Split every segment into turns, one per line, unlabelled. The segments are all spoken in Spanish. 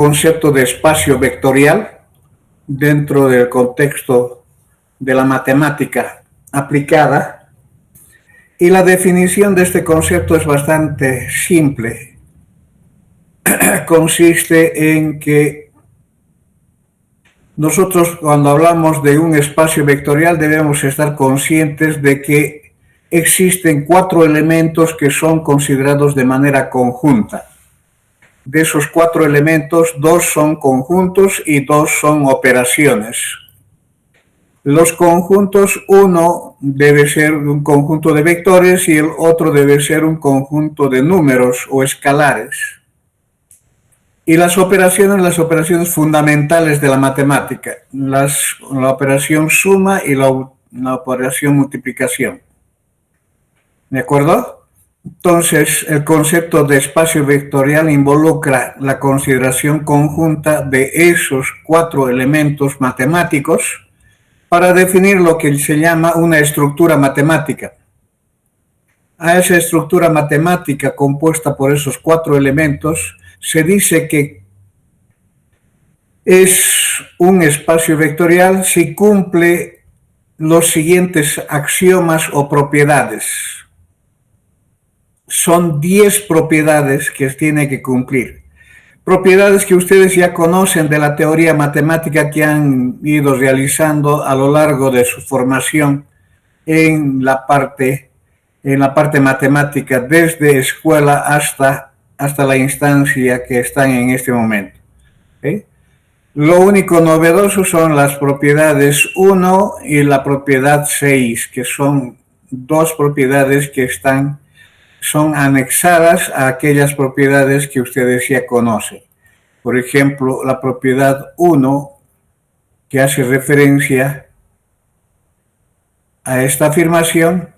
concepto de espacio vectorial dentro del contexto de la matemática aplicada. Y la definición de este concepto es bastante simple. Consiste en que nosotros, cuando hablamos de un espacio vectorial, debemos estar conscientes de que existen 4 elementos que son considerados de manera conjunta. De esos 4 elementos, 2 son conjuntos y 2 son operaciones. Los conjuntos, uno debe ser un conjunto de vectores y el otro debe ser un conjunto de números o escalares. Y las operaciones fundamentales de la matemática, la operación suma y la operación multiplicación. ¿De acuerdo? Entonces, el concepto de espacio vectorial involucra la consideración conjunta de esos 4 elementos matemáticos para definir lo que se llama una estructura matemática. A esa estructura matemática compuesta por esos 4 elementos se dice que es un espacio vectorial si cumple los siguientes axiomas o propiedades. Son 10 propiedades que tiene que cumplir. Propiedades que ustedes ya conocen de la teoría matemática que han ido realizando a lo largo de su formación en la parte matemática, desde escuela hasta la instancia que están en este momento. ¿Sí? Lo único novedoso son las propiedades 1 y la propiedad 6, que son 2 propiedades que son anexadas a aquellas propiedades que ustedes ya conocen. Por ejemplo, la propiedad 1, que hace referencia a esta afirmación,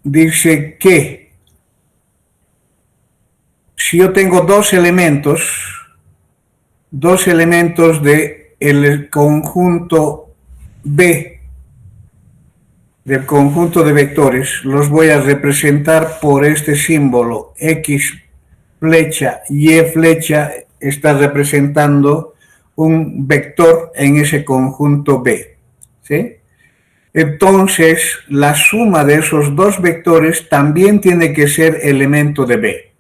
dice que si yo tengo dos elementos del conjunto B, del conjunto de vectores, los voy a representar por este símbolo, X flecha, Y flecha, está representando un vector en ese conjunto B, ¿sí? Entonces, la suma de esos 2 vectores también tiene que ser elemento de B.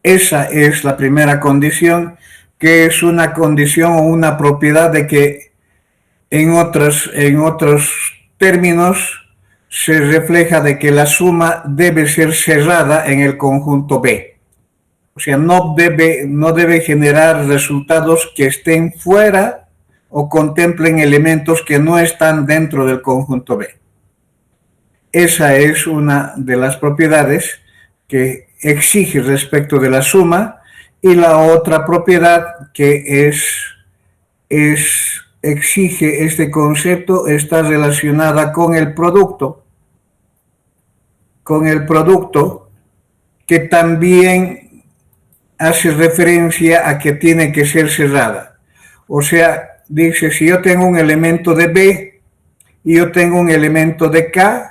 Esa es la primera condición, que es una condición o una propiedad de que en otros términos se refleja de que la suma debe ser cerrada en el conjunto B. O sea, no debe generar resultados que estén fuera o contemplen elementos que no están dentro del conjunto B. Esa es una de las propiedades que exige respecto de la suma, y la otra propiedad que exige este concepto está relacionada con el producto, que también hace referencia a que tiene que ser cerrada. O sea, dice, si yo tengo un elemento de B y yo tengo un elemento de K,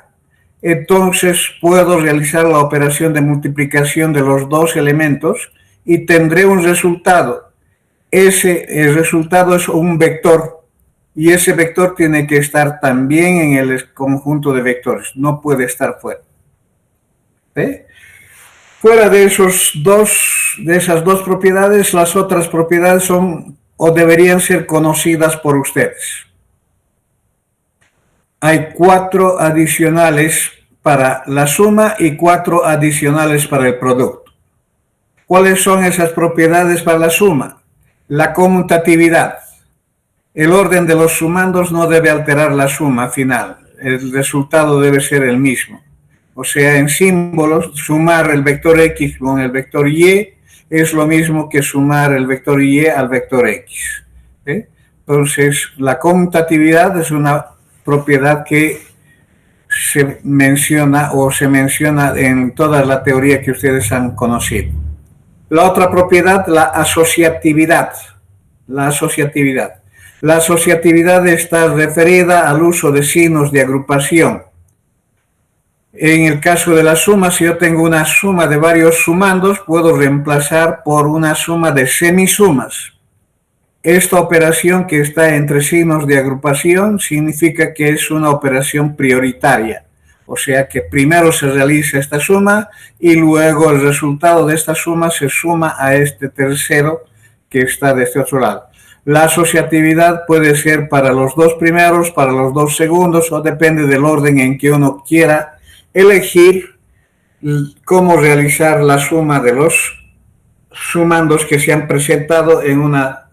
entonces puedo realizar la operación de multiplicación de los 2 elementos y tendré un resultado. El resultado es un vector, y ese vector tiene que estar también en el conjunto de vectores, no puede estar fuera. ¿Sí? Fuera de esas dos propiedades, las otras propiedades son o deberían ser conocidas por ustedes. Hay 4 adicionales para la suma y 4 adicionales para el producto. ¿Cuáles son esas propiedades para la suma? La conmutatividad. El orden de los sumandos no debe alterar la suma final. El resultado debe ser el mismo. O sea, en símbolos, sumar el vector X con el vector Y es lo mismo que sumar el vector Y al vector X. ¿Sí? Entonces, la conmutatividad es una propiedad que se menciona en toda la teoría que ustedes han conocido. La otra propiedad, la asociatividad. La asociatividad está referida al uso de signos de agrupación. En el caso de la suma, si yo tengo una suma de varios sumandos, puedo reemplazar por una suma de semisumas. Esta operación que está entre signos de agrupación significa que es una operación prioritaria. O sea que primero se realiza esta suma y luego el resultado de esta suma se suma a este tercero que está de este otro lado. La asociatividad puede ser para los dos primeros, para los dos segundos, o depende del orden en que uno quiera elegir cómo realizar la suma de los sumandos que se han presentado en una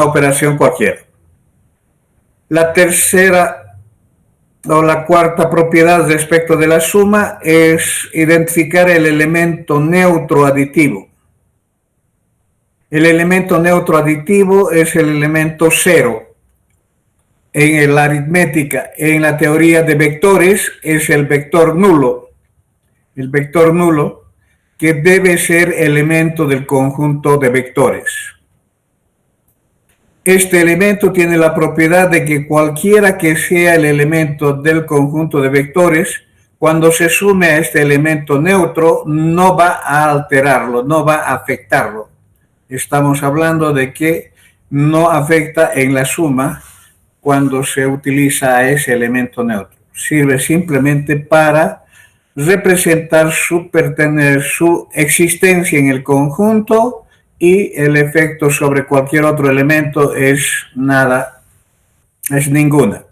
operación cualquiera. La tercera o la cuarta propiedad respecto de la suma es identificar el elemento neutro aditivo. El elemento neutro aditivo es el elemento cero. En la aritmética, en la teoría de vectores, es el vector nulo. El vector nulo que debe ser elemento del conjunto de vectores. Este elemento tiene la propiedad de que cualquiera que sea el elemento del conjunto de vectores, cuando se sume a este elemento neutro, no va a alterarlo, no va a afectarlo. Estamos hablando de que no afecta en la suma cuando se utiliza a ese elemento neutro. Sirve simplemente para representar su existencia en el conjunto, y el efecto sobre cualquier otro elemento es nada, es ninguna.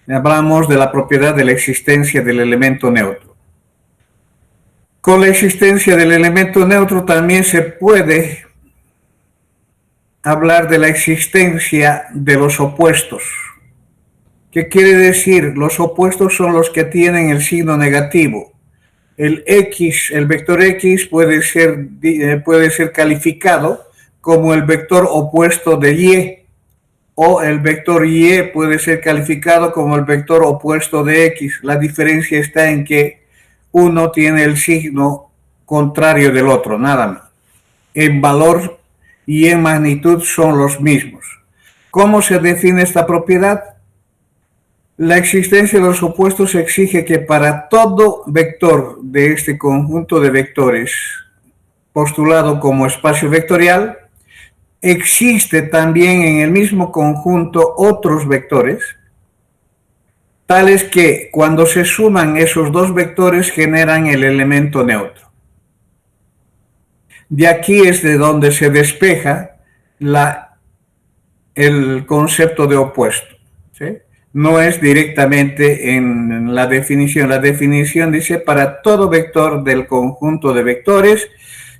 Hablamos de la propiedad de la existencia del elemento neutro. Con la existencia del elemento neutro también se puede hablar de la existencia de los opuestos. ¿Qué quiere decir? Los opuestos son los que tienen el signo negativo. El X, el vector X puede ser calificado como el vector opuesto de Y, o el vector Y puede ser calificado como el vector opuesto de X. La diferencia está en que uno tiene el signo contrario del otro, nada más. En valor y en magnitud son los mismos. ¿Cómo se define esta propiedad? La existencia de los opuestos exige que para todo vector de este conjunto de vectores postulado como espacio vectorial, existe también en el mismo conjunto otros vectores, tales que cuando se suman esos dos vectores generan el elemento neutro. De aquí es de donde se despeja el concepto de opuesto, ¿sí? No es directamente en la definición. La definición dice: para todo vector del conjunto de vectores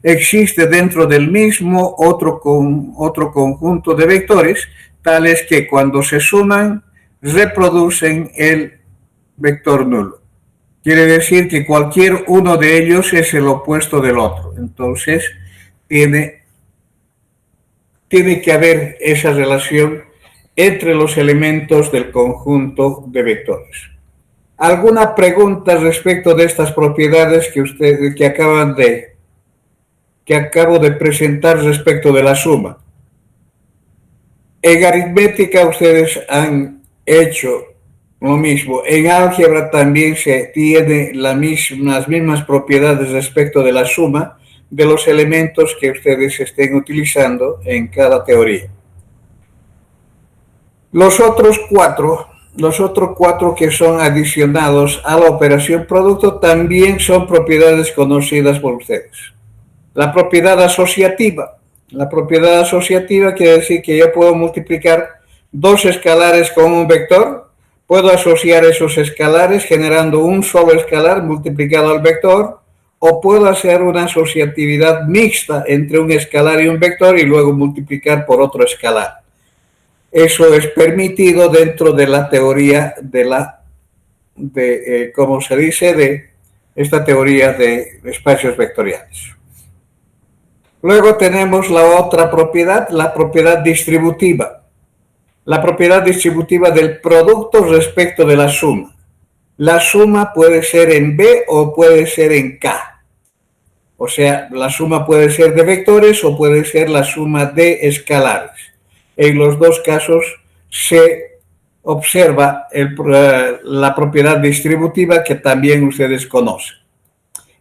existe dentro del mismo otro conjunto de vectores, tales que cuando se suman reproducen el vector nulo. Quiere decir que cualquier uno de ellos es el opuesto del otro. Entonces tiene que haber esa relación entre los elementos del conjunto de vectores. ¿Alguna pregunta respecto de estas propiedades que acabo de presentar respecto de la suma? En aritmética ustedes han hecho lo mismo. En álgebra también se tiene las mismas propiedades respecto de la suma de los elementos que ustedes estén utilizando en cada teoría. Los otros cuatro que son adicionados a la operación producto también son propiedades conocidas por ustedes. La propiedad asociativa. La propiedad asociativa quiere decir que yo puedo multiplicar dos escalares con un vector, puedo asociar esos escalares generando un solo escalar multiplicado al vector, o puedo hacer una asociatividad mixta entre un escalar y un vector y luego multiplicar por otro escalar. Eso es permitido dentro de la teoría ¿cómo se dice? De esta teoría de espacios vectoriales. Luego tenemos la otra propiedad, la propiedad distributiva. La propiedad distributiva del producto respecto de la suma. La suma puede ser en B o puede ser en K. O sea, la suma puede ser de vectores o puede ser la suma de escalares. En los dos casos se observa la propiedad distributiva que también ustedes conocen.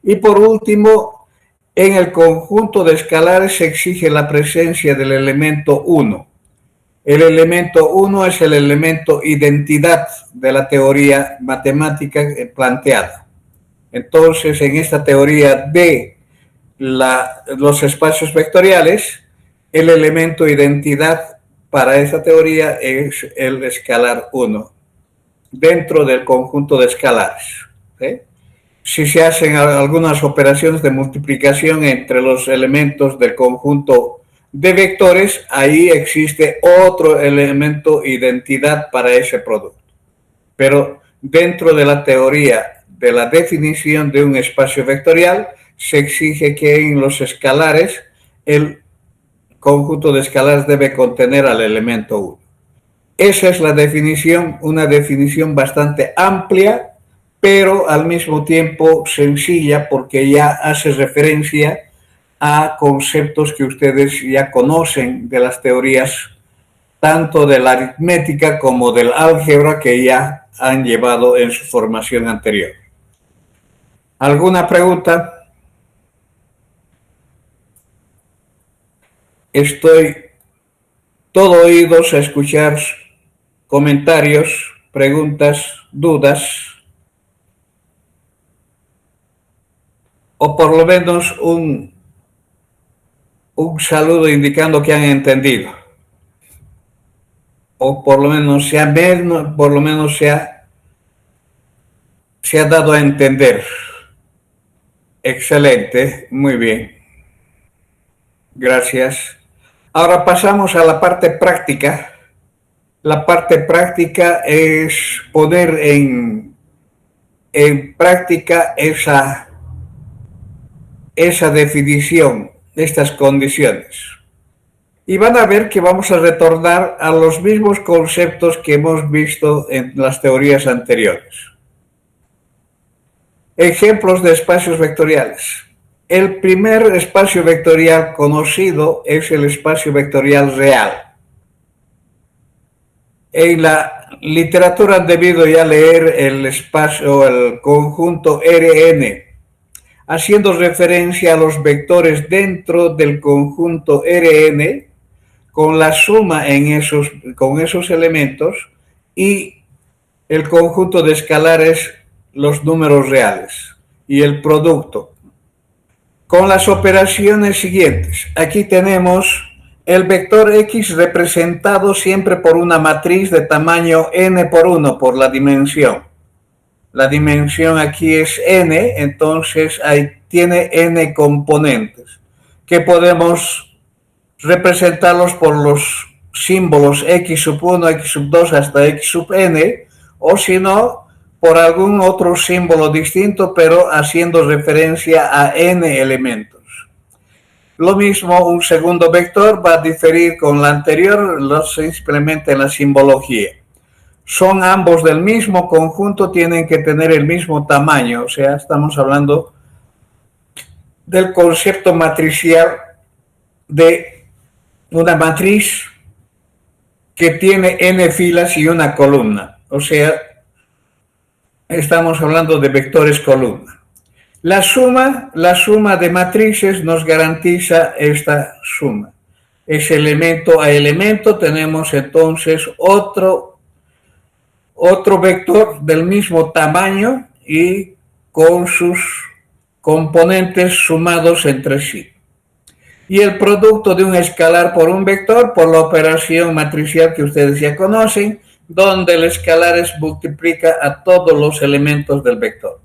Y por último, en el conjunto de escalares se exige la presencia del elemento 1. El elemento 1 es el elemento identidad de la teoría matemática planteada. Entonces, en esta teoría de los espacios vectoriales, el elemento identidad para esa teoría es el escalar 1 dentro del conjunto de escalares. ¿Sí? Si se hacen algunas operaciones de multiplicación entre los elementos del conjunto de vectores, ahí existe otro elemento identidad para ese producto. Pero dentro de la teoría de la definición de un espacio vectorial, se exige que en los escalares el conjunto de escalares debe contener al elemento 1. Esa es la definición, una definición bastante amplia, pero al mismo tiempo sencilla, porque ya hace referencia a conceptos que ustedes ya conocen de las teorías tanto de la aritmética como del álgebra que ya han llevado en su formación anterior. ¿Alguna pregunta? Estoy todo oídos a escuchar comentarios, preguntas, dudas, o por lo menos un saludo indicando que han entendido, o por lo menos se ha dado a entender. Excelente, muy bien. Gracias. Ahora pasamos a la parte práctica. La parte práctica es poner en práctica esa definición, estas condiciones. Y van a ver que vamos a retornar a los mismos conceptos que hemos visto en las teorías anteriores. Ejemplos de espacios vectoriales. El primer espacio vectorial conocido es el espacio vectorial real. En la literatura han debido ya leer el espacio, el conjunto Rn, haciendo referencia a los vectores dentro del conjunto Rn con la suma con esos elementos y el conjunto de escalares, los números reales y el producto. Con las operaciones siguientes. Aquí tenemos el vector X representado siempre por una matriz de tamaño n por 1 por la dimensión. La dimensión aquí es n, entonces ahí tiene n componentes que podemos representarlos por los símbolos x sub 1, x sub 2 hasta x sub n, o si no, por algún otro símbolo distinto, pero haciendo referencia a n elementos. Lo mismo, un segundo vector va a diferir con la anterior, simplemente en la simbología. Son ambos del mismo conjunto, tienen que tener el mismo tamaño, o sea, estamos hablando del concepto matricial de una matriz que tiene n filas y una columna, o sea, estamos hablando de vectores columna. La suma de matrices nos garantiza esta suma. Es elemento a elemento, tenemos entonces otro vector del mismo tamaño y con sus componentes sumados entre sí. Y el producto de un escalar por un vector por la operación matricial que ustedes ya conocen, donde el escalar multiplica a todos los elementos del vector.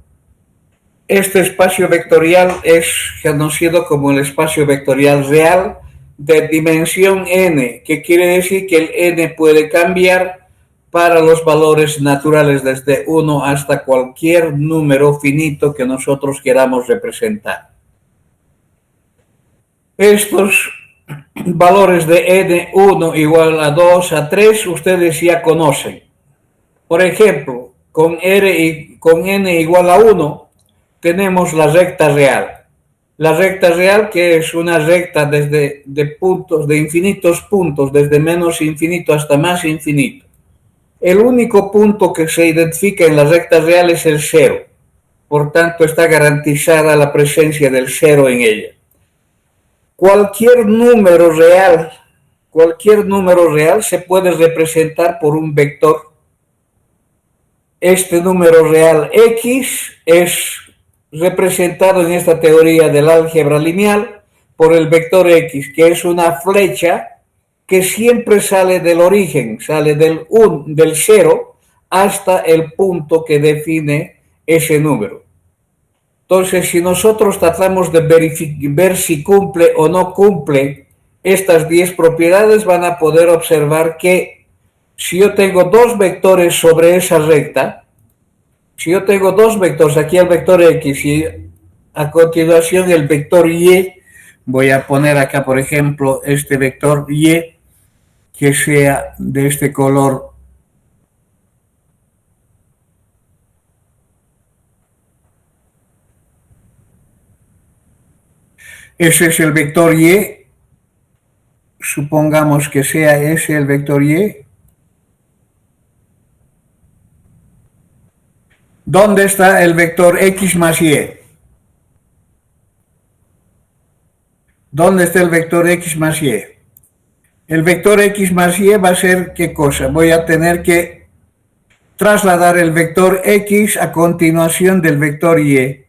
Este espacio vectorial es conocido como el espacio vectorial real de dimensión n, que quiere decir que el n puede cambiar para los valores naturales desde 1 hasta cualquier número finito que nosotros queramos representar. Estos valores de n1 igual a 2 a 3 ustedes ya conocen. Por ejemplo, con n igual a 1 tenemos la recta real. La recta real, que es una recta de infinitos puntos, desde menos infinito hasta más infinito. El único punto que se identifica en la recta real es el cero. Por tanto, está garantizada la presencia del cero en ella. Cualquier número real se puede representar por un vector. Este número real X es representado en esta teoría del álgebra lineal por el vector X, que es una flecha que siempre sale del origen, sale del 0 hasta el punto que define ese número. Entonces, si nosotros tratamos de ver si cumple o no cumple estas 10 propiedades, van a poder observar que si yo tengo dos vectores sobre esa recta, si yo tengo dos vectores, aquí el vector X y a continuación el vector Y, voy a poner acá, por ejemplo, este vector Y, que sea de este color ese es el vector Y, supongamos que sea ese el vector Y. ¿Dónde está el vector X más Y? ¿Dónde está el vector X más Y? El vector X más Y va a ser ¿qué cosa? Voy a tener que trasladar el vector X a continuación del vector Y.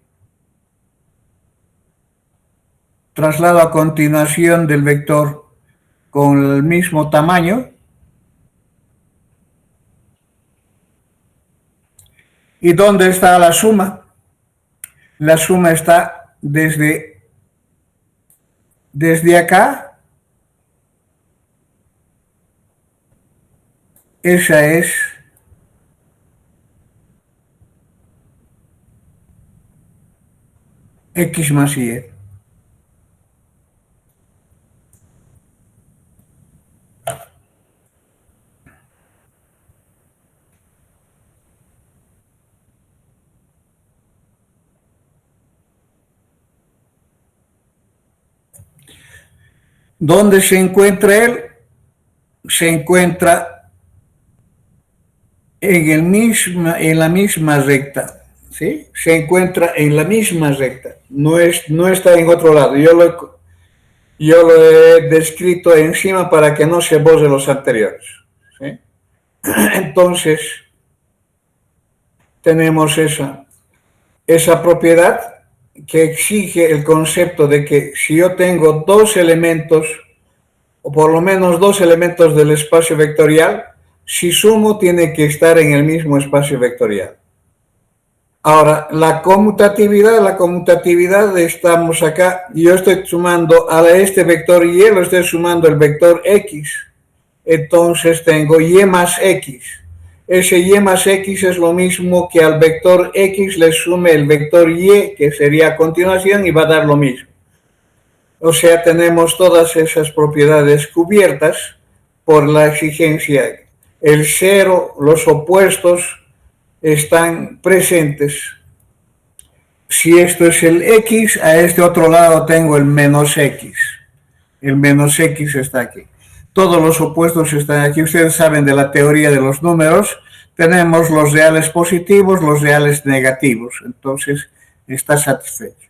Traslado a continuación del vector con el mismo tamaño. ¿Y dónde está la suma? La suma está desde acá. Esa es X más Y. ¿Dónde se encuentra él? Se encuentra en la misma recta, ¿sí? Se encuentra en la misma recta, no está en otro lado. Yo lo he descrito encima para que no se borre los anteriores, ¿sí? Entonces, tenemos esa propiedad que exige el concepto de que si yo tengo dos elementos, o por lo menos dos elementos del espacio vectorial, si sumo tiene que estar en el mismo espacio vectorial. Ahora, la conmutatividad estamos acá, yo estoy sumando a este vector Y, lo estoy sumando el vector X, entonces tengo Y más X. Ese Y más X es lo mismo que al vector X le sume el vector Y, que sería a continuación, y va a dar lo mismo. O sea, tenemos todas esas propiedades cubiertas por la exigencia. El cero, los opuestos están presentes. Si esto es el X, a este otro lado tengo el menos X. El menos X está aquí. Todos los opuestos están aquí. Ustedes saben de la teoría de los números. Tenemos los reales positivos, los reales negativos. Entonces, está satisfecho.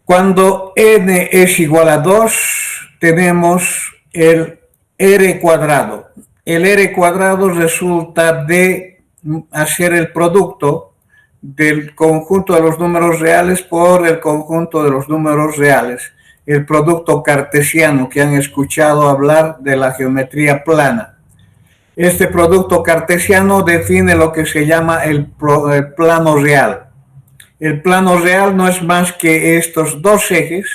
Cuando n es igual a 2, tenemos el r cuadrado. El r cuadrado resulta de hacer el producto del conjunto de los números reales por el conjunto de los números reales. El producto cartesiano, que han escuchado hablar de la geometría plana. Este producto cartesiano define lo que se llama el plano real. El plano real no es más que estos dos ejes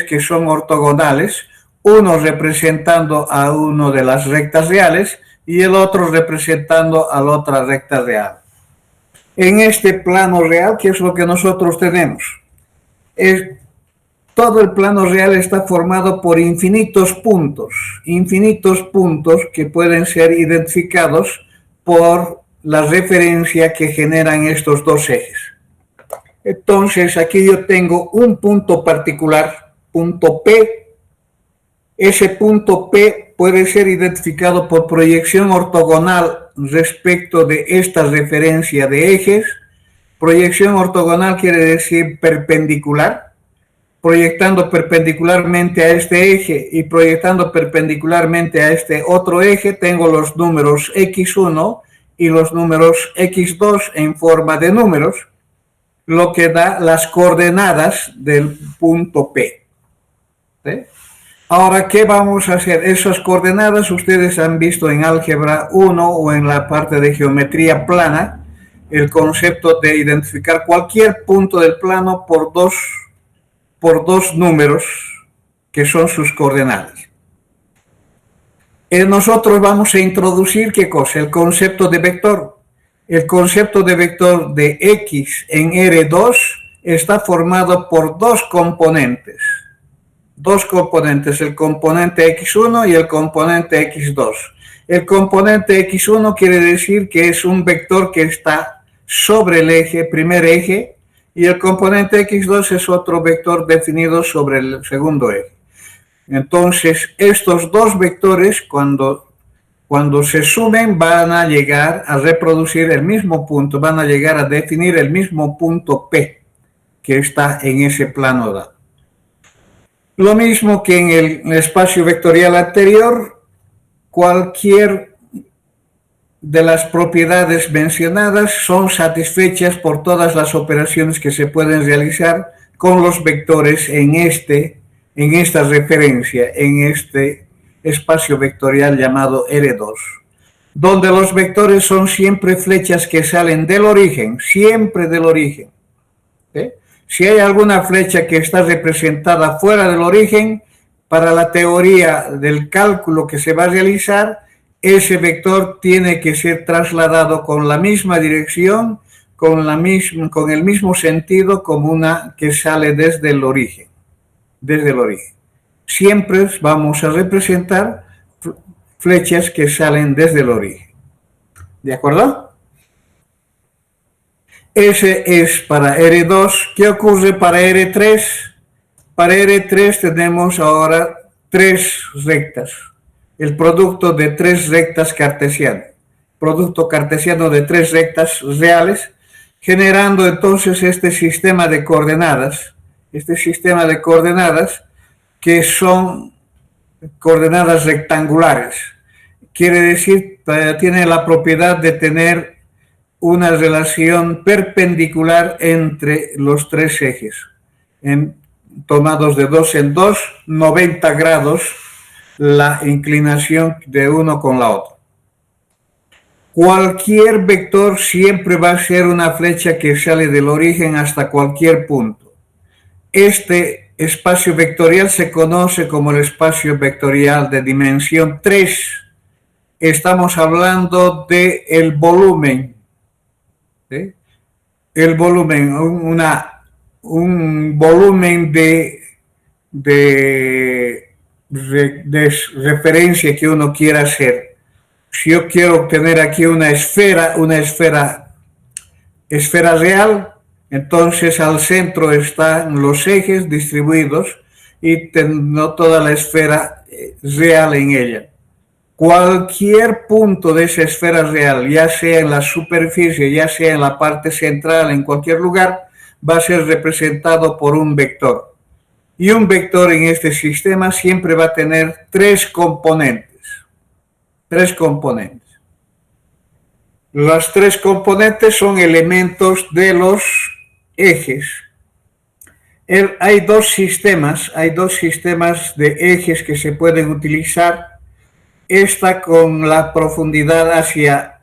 que son ortogonales, uno representando a uno de las rectas reales y el otro representando a la otra recta real. En este plano real, ¿qué es lo que nosotros tenemos? Todo el plano real está formado por infinitos puntos que pueden ser identificados por la referencia que generan estos dos ejes. Entonces, aquí yo tengo un punto particular, punto P. Ese punto P puede ser identificado por proyección ortogonal respecto de esta referencia de ejes. Proyección ortogonal quiere decir perpendicular, proyectando perpendicularmente a este eje y proyectando perpendicularmente a este otro eje, tengo los números x1 y los números x2 en forma de números, lo que da las coordenadas del punto P. ¿Sí? Ahora, ¿qué vamos a hacer? Esas coordenadas ustedes han visto en álgebra 1 o en la parte de geometría plana, el concepto de identificar cualquier punto del plano por dos números que son sus coordenadas. Nosotros vamos a introducir, ¿qué cosa? El concepto de vector. El concepto de vector de X en R2 está formado por dos componentes, el componente X1 y el componente X2. El componente X1 quiere decir que es un vector que está sobre el eje, primer eje, y el componente X2 es otro vector definido sobre el segundo eje. Entonces, estos dos vectores, cuando se sumen, van a llegar a reproducir el mismo punto, van a llegar a definir el mismo punto P que está en ese plano dado. Lo mismo que en el espacio vectorial anterior, cualquier de las propiedades mencionadas son satisfechas por todas las operaciones que se pueden realizar con los vectores en esta referencia, en este espacio vectorial llamado R2, donde los vectores son siempre flechas que salen del origen, siempre del origen. ¿Sí? Si hay alguna flecha que está representada fuera del origen, para la teoría del cálculo que se va a realizar, ese vector tiene que ser trasladado con la misma dirección, con el mismo sentido como una que sale desde el origen. Siempre vamos a representar flechas que salen desde el origen. ¿De acuerdo? Ese es para R2. ¿Qué ocurre para R3? Para R3 tenemos ahora tres rectas. El producto de tres rectas cartesianas. Producto cartesiano de tres rectas reales, generando entonces este sistema de coordenadas. Que son coordenadas rectangulares. Quiere decir, tiene la propiedad de tener una relación perpendicular entre los tres ejes, tomados de dos en dos, 90 grados la inclinación de uno con la otra. Cualquier vector siempre va a ser una flecha que sale del origen hasta cualquier punto. Este espacio vectorial se conoce como el espacio vectorial de dimensión 3. Estamos hablando del volumen. ¿Sí? El volumen, un volumen de referencia que uno quiera hacer. Si yo quiero obtener aquí una esfera real, entonces al centro están los ejes distribuidos y tengo toda la esfera real en ella. Cualquier punto de esa esfera real, ya sea en la superficie, ya sea en la parte central, en cualquier lugar, va a ser representado por un vector. Y un vector en este sistema siempre va a tener tres componentes. Las tres componentes son elementos de los ejes. Hay dos sistemas de ejes que se pueden utilizar. Esta con la profundidad hacia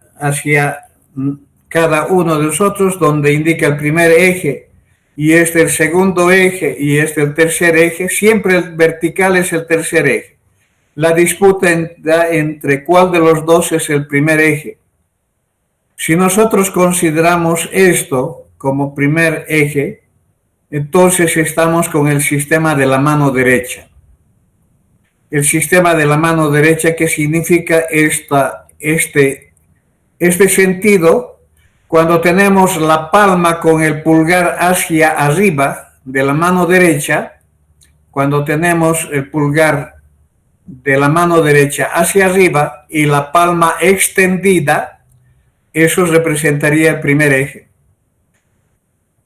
cada uno de nosotros, donde indica el primer eje y este el segundo eje y este el tercer eje. Siempre el vertical es el tercer eje. La disputa entre cuál de los dos es el primer eje. Si nosotros consideramos esto como primer eje, entonces estamos con el sistema de la mano derecha. El sistema de la mano derecha, que significa este sentido, cuando tenemos la palma con el pulgar hacia arriba de la mano derecha, cuando tenemos el pulgar de la mano derecha hacia arriba y la palma extendida, eso representaría el primer eje.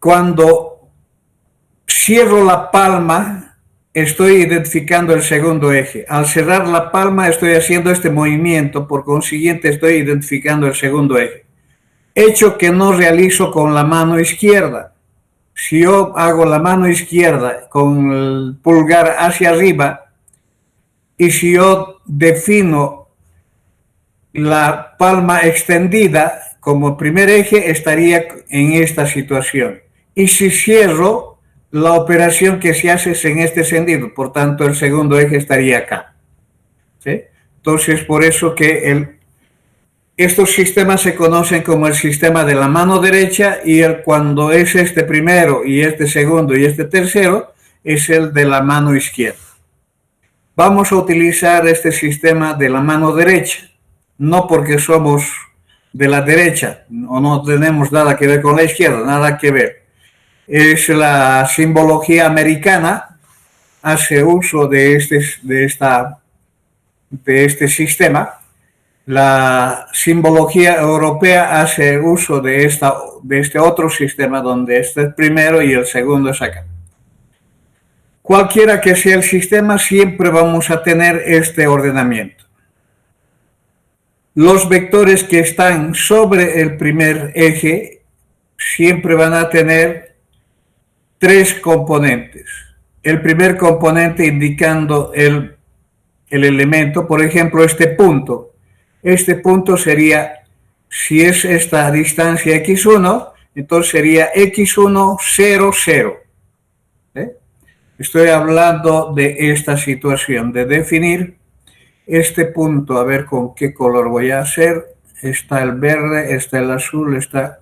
Cuando cierro la palma, estoy identificando el segundo eje. Al cerrar la palma, estoy haciendo este movimiento, por consiguiente, estoy identificando el segundo eje. Hecho que no realizo con la mano izquierda. Si yo hago la mano izquierda con el pulgar hacia arriba, y si yo defino la palma extendida como primer eje, estaría en esta situación. Y si cierro, la operación que se hace es en este sentido, por tanto el segundo eje estaría acá. ¿Sí? Entonces, por eso que estos sistemas se conocen como el sistema de la mano derecha, y cuando es este primero y este segundo y este tercero, es el de la mano izquierda. Vamos a utilizar este sistema de la mano derecha, no porque somos de la derecha o no tenemos nada que ver con la izquierda, nada que ver. Es la simbología americana, hace uso de este sistema. La simbología europea hace uso de este otro sistema, donde este es primero y el segundo es acá. Cualquiera que sea el sistema, siempre vamos a tener este ordenamiento. Los vectores que están sobre el primer eje siempre van a tener tres componentes. El primer componente indicando el elemento, por ejemplo, este punto. Este punto sería, si es esta distancia x1, entonces sería x1, 0, 0. Estoy hablando de esta situación, de definir este punto. A ver con qué color voy a hacer. Está el verde, está el azul, está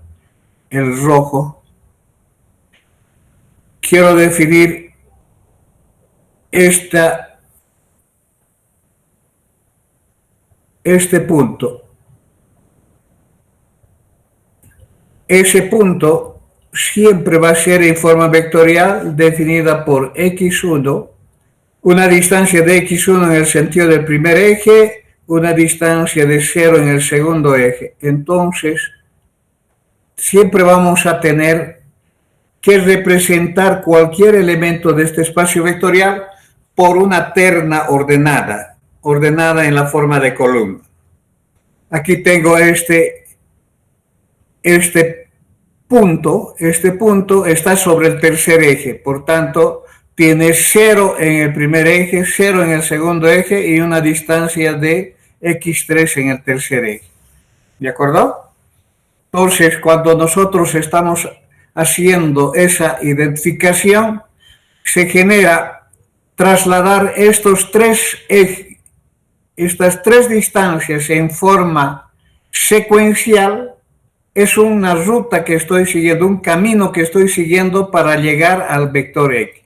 el rojo. Quiero definir este punto. Ese punto siempre va a ser en forma vectorial definida por x1, una distancia de x1 en el sentido del primer eje, una distancia de 0 en el segundo eje. Entonces, siempre vamos a tener que representar cualquier elemento de este espacio vectorial por una terna ordenada en la forma de columna. Aquí tengo este punto está sobre el tercer eje, por tanto tiene 0 en el primer eje, 0 en el segundo eje y una distancia de x3 en el tercer eje. ¿De acuerdo? Entonces, cuando nosotros estamos haciendo esa identificación, se genera trasladar estas tres distancias en forma secuencial. Es una ruta que estoy siguiendo, un camino que estoy siguiendo para llegar al vector X.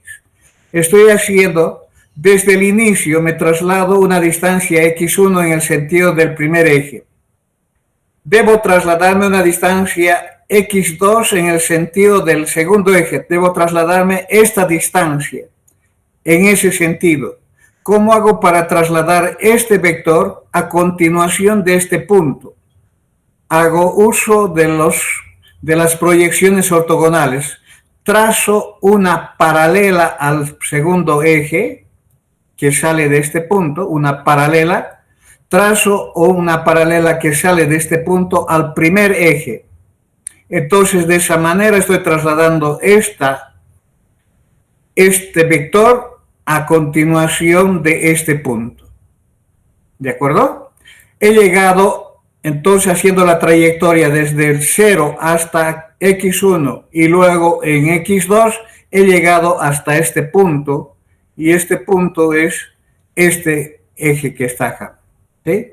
Estoy haciendo, desde el inicio me traslado una distancia x1 en el sentido del primer eje. Debo trasladarme una distancia x2 en el sentido del segundo eje. Debo trasladarme esta distancia en ese sentido. ¿Cómo hago para trasladar este vector a continuación de este punto? Hago uso de las proyecciones ortogonales. Trazo una paralela al segundo eje que sale de este punto, una paralela. Trazo una paralela que sale de este punto al primer eje. Entonces, de esa manera estoy trasladando este vector a continuación de este punto. ¿De acuerdo? He llegado entonces haciendo la trayectoria desde el 0 hasta x1 y luego en x2 he llegado hasta este punto, y este punto es este eje que está acá. ¿Sí?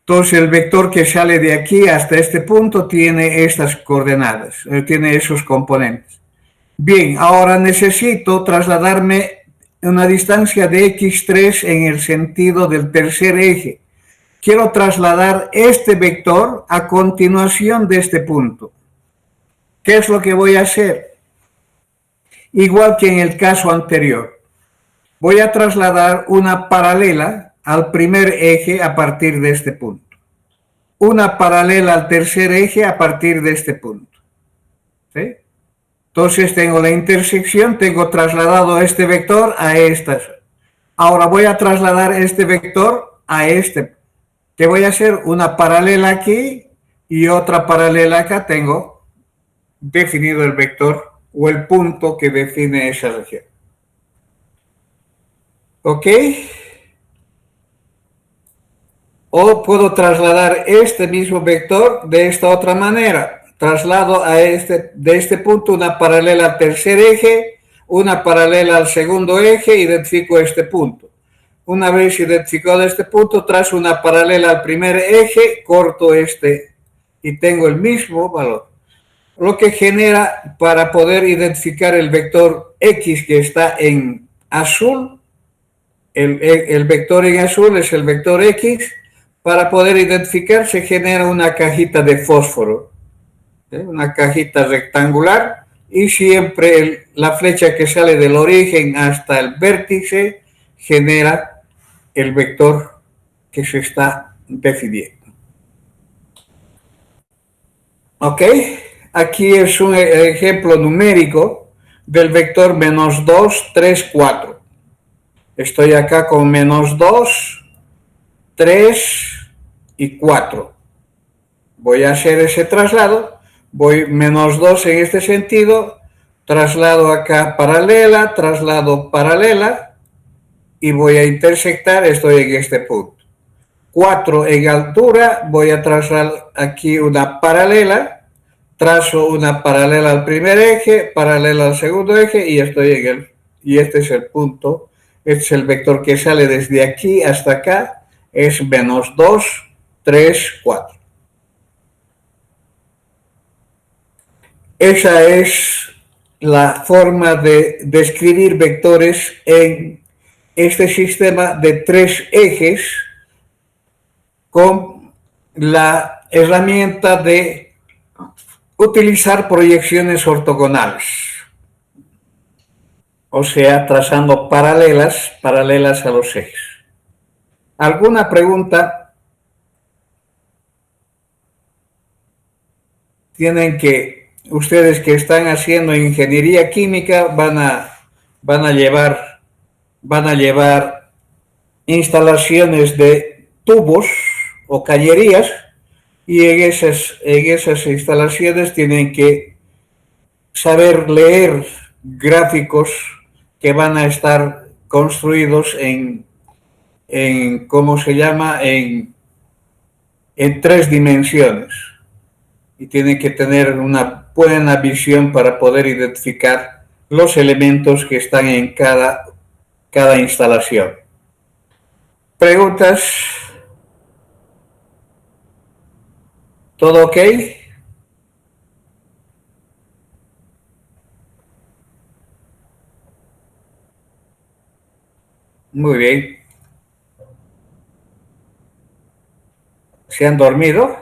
Entonces el vector que sale de aquí hasta este punto tiene estas coordenadas, tiene esos componentes. Bien, ahora necesito trasladarme una distancia de x3 en el sentido del tercer eje. Quiero trasladar este vector a continuación de este punto. ¿Qué es lo que voy a hacer? Igual que en el caso anterior. voy a trasladar una paralela al primer eje a partir de este punto. Una paralela al tercer eje a partir de este punto. ¿Sí? Entonces tengo la intersección, tengo trasladado este vector a estas. Ahora voy a trasladar este vector a este. ¿Qué voy a hacer? Una paralela aquí y otra paralela acá. Tengo definido el vector o el punto que define esa región. ¿Ok? O puedo trasladar este mismo vector de esta otra manera. Traslado a de este punto una paralela al tercer eje, una paralela al segundo eje, identifico este punto. Una vez identificado este punto, trazo una paralela al primer eje, corto este y tengo el mismo valor. Lo que genera, para poder identificar el vector X que está en azul, el vector en azul es el vector X. Para poder identificar se genera una cajita de fósforo, una cajita rectangular, y siempre la flecha que sale del origen hasta el vértice genera el vector que se está definiendo. ¿Ok? Aquí es un ejemplo numérico del vector menos 2, 3, 4. Estoy acá con menos 2, 3 y 4. Voy a hacer ese traslado. Voy menos 2 en este sentido. Traslado acá paralela, traslado paralela. Y voy a intersectar, estoy en este punto. 4 en altura, voy a trazar aquí una paralela. Trazo una paralela al primer eje, paralela al segundo eje y estoy en el... Y este es el punto. Este es el vector que sale desde aquí hasta acá. Es menos 2, 3, 4. Esa es la forma de describir vectores en este sistema de 3 ejes con la herramienta de utilizar proyecciones ortogonales. O sea, trazando paralelas a los ejes. ¿Alguna pregunta? Tienen que, ustedes que están haciendo ingeniería química van a llevar instalaciones de tubos o cañerías y en esas instalaciones tienen que saber leer gráficos que van a estar construidos en ¿cómo se llama? En 3 dimensiones. Y tienen que tener una buena visión para poder identificar los elementos que están en cada instalación. ¿Preguntas? ¿Todo ok? Muy bien. ¿Se han dormido?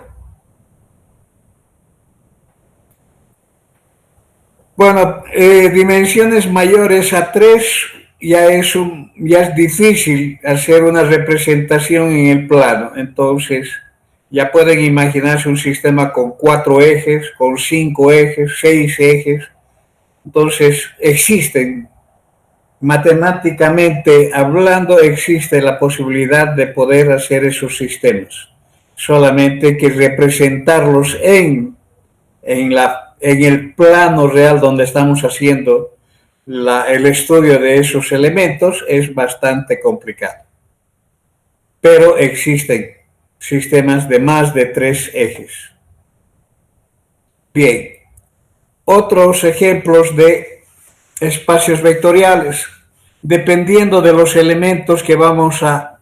Bueno, dimensiones mayores a 3 ya es difícil hacer una representación en el plano. Entonces, ya pueden imaginarse un sistema con 4 ejes, con 5 ejes, 6 ejes. Entonces, existen, matemáticamente hablando, existe la posibilidad de poder hacer esos sistemas. Solamente que representarlos en el plano real donde estamos haciendo el estudio de esos elementos es bastante complicado. Pero existen sistemas de más de 3 ejes. Bien, otros ejemplos de espacios vectoriales. Dependiendo de los elementos que vamos a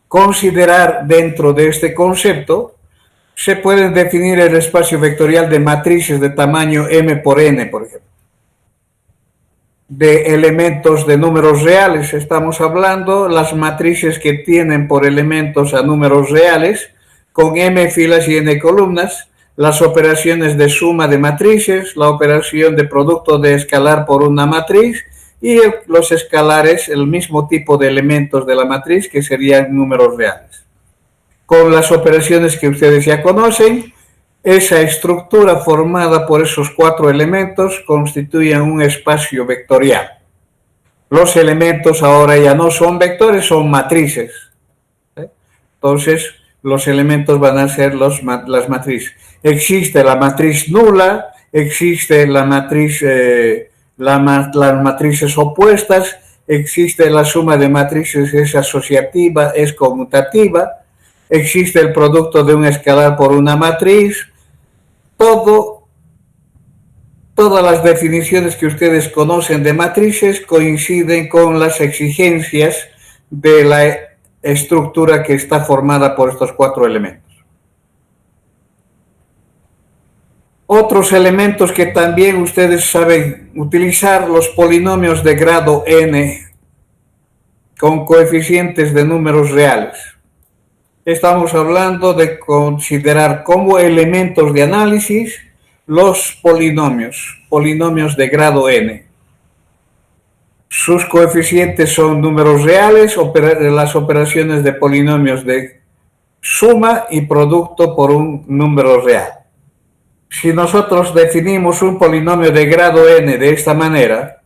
considerar dentro de este concepto, se puede definir el espacio vectorial de matrices de tamaño m por n, por ejemplo. De elementos de números reales estamos hablando, las matrices que tienen por elementos a números reales, con m filas y n columnas, las operaciones de suma de matrices, la operación de producto de escalar por una matriz y los escalares, el mismo tipo de elementos de la matriz, que serían números reales. Con las operaciones que ustedes ya conocen, esa estructura formada por esos 4 elementos constituye un espacio vectorial. Los elementos ahora ya no son vectores, son matrices. Entonces, los elementos van a ser las matrices. Existe la matriz nula, existe la matriz, las matrices opuestas, existe la suma de matrices, es asociativa, es conmutativa, existe el producto de un escalar por una matriz. Todas las definiciones que ustedes conocen de matrices coinciden con las exigencias de la estructura que está formada por estos 4 elementos. Otros elementos que también ustedes saben utilizar, los polinomios de grado n con coeficientes de números reales. Estamos hablando de considerar como elementos de análisis los polinomios de grado n. Sus coeficientes son números reales, las operaciones de polinomios de suma y producto por un número real. Si nosotros definimos un polinomio de grado n de esta manera,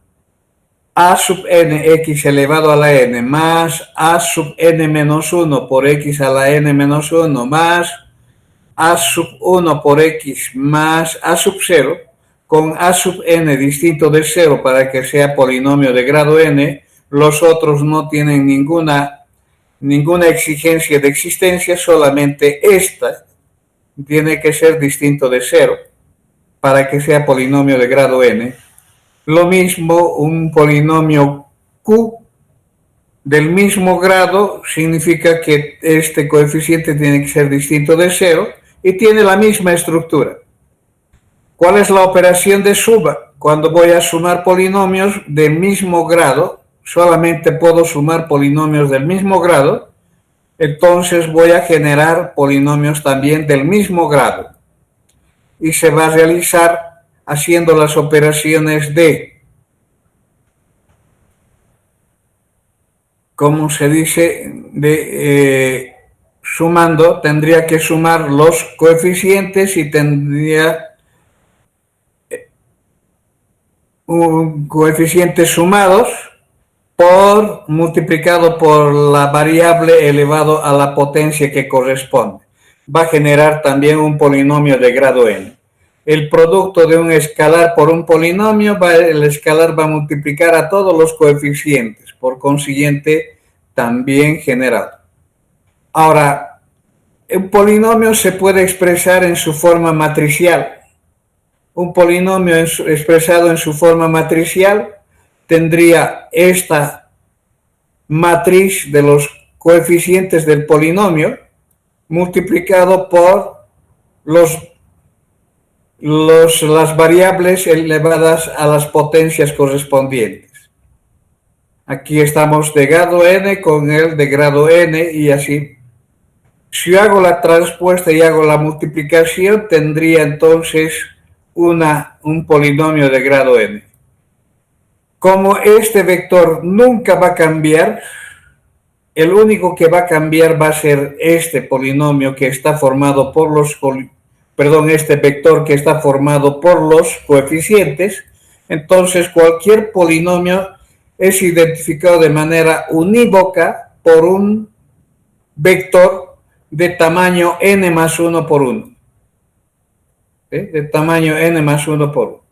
a sub n x elevado a la n más a sub n menos 1 por x a la n menos 1 más a sub 1 por x más a sub 0, con a sub n distinto de 0 para que sea polinomio de grado n, los otros no tienen ninguna exigencia de existencia, solamente esta tiene que ser distinto de 0 para que sea polinomio de grado n. Lo mismo, un polinomio q del mismo grado significa que este coeficiente tiene que ser distinto de 0 y tiene la misma estructura. ¿Cuál es la operación de suma? Cuando voy a sumar polinomios del mismo grado, solamente puedo sumar polinomios del mismo grado, entonces voy a generar polinomios también del mismo grado. Y se va a realizar haciendo las operaciones de, ¿cómo se dice? Sumando, tendría que sumar los coeficientes y tendría un coeficiente sumados multiplicado por la variable elevado a la potencia que corresponde. Va a generar también un polinomio de grado n. El producto de un escalar por un polinomio, el escalar va a multiplicar a todos los coeficientes, por consiguiente también generado. Ahora, un polinomio se puede expresar en su forma matricial. Un polinomio expresado en su forma matricial tendría esta matriz de los coeficientes del polinomio multiplicado por las variables elevadas a las potencias correspondientes. Aquí estamos de grado n con el de grado n y así. Si hago la transpuesta y hago la multiplicación, tendría entonces un polinomio de grado n. Como este vector nunca va a cambiar, el único que va a cambiar va a ser este polinomio que está formado por este vector que está formado por los coeficientes. Entonces cualquier polinomio es identificado de manera unívoca por un vector de tamaño n más 1 por 1. De tamaño n más 1 por 1. O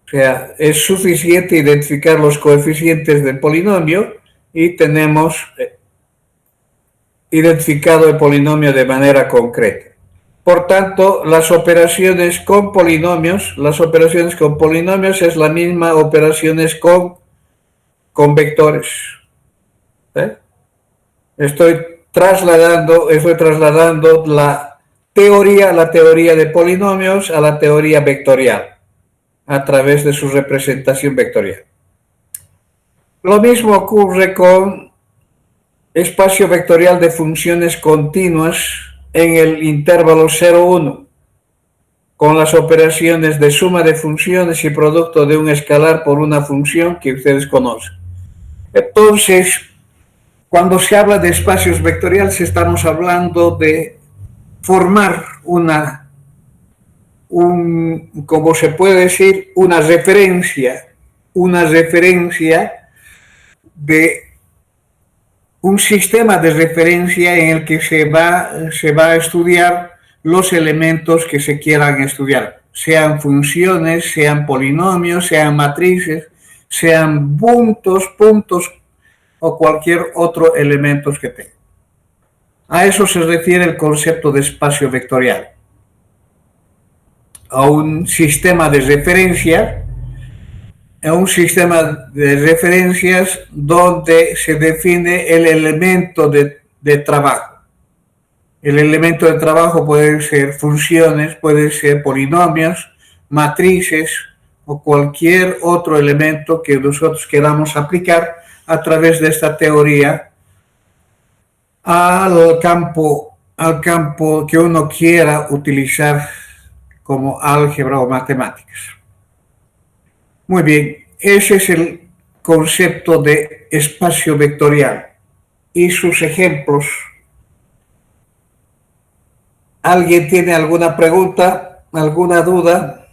sea, es suficiente identificar los coeficientes del polinomio y tenemos identificado el polinomio de manera concreta. Por tanto, las operaciones con polinomios es la misma operaciones con vectores. Estoy trasladando la teoría de polinomios a la teoría vectorial a través de su representación vectorial. Lo mismo ocurre con espacio vectorial de funciones continuas en el intervalo 0,1. con las operaciones de suma de funciones y producto de un escalar por una función que ustedes conocen. Entonces, cuando se habla de espacios vectoriales, estamos hablando de formar como se puede decir, una referencia de un sistema de referencia en el que se va a estudiar los elementos que se quieran estudiar, sean funciones, sean polinomios, sean matrices, sean puntos o cualquier otro elemento que tenga. A eso se refiere el concepto de espacio vectorial, a un sistema de referencia, donde se define el elemento de trabajo. El elemento de trabajo puede ser funciones, puede ser polinomios, matrices o cualquier otro elemento que nosotros queramos aplicar a través de esta teoría al campo que uno quiera utilizar como álgebra o matemáticas. Muy bien, ese es el concepto de espacio vectorial y sus ejemplos. ¿Alguien tiene alguna pregunta, alguna duda?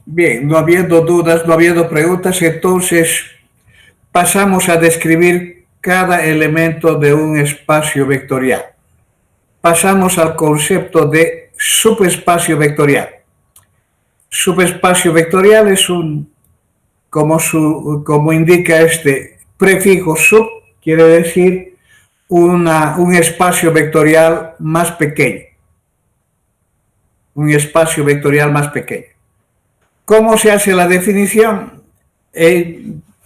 Bien, no habiendo dudas, no habiendo preguntas, entonces pasamos a describir cada elemento de un espacio vectorial. Pasamos al concepto de subespacio vectorial. Subespacio vectorial es como indica este prefijo sub, quiere decir un espacio vectorial más pequeño. Un espacio vectorial más pequeño. ¿Cómo se hace la definición?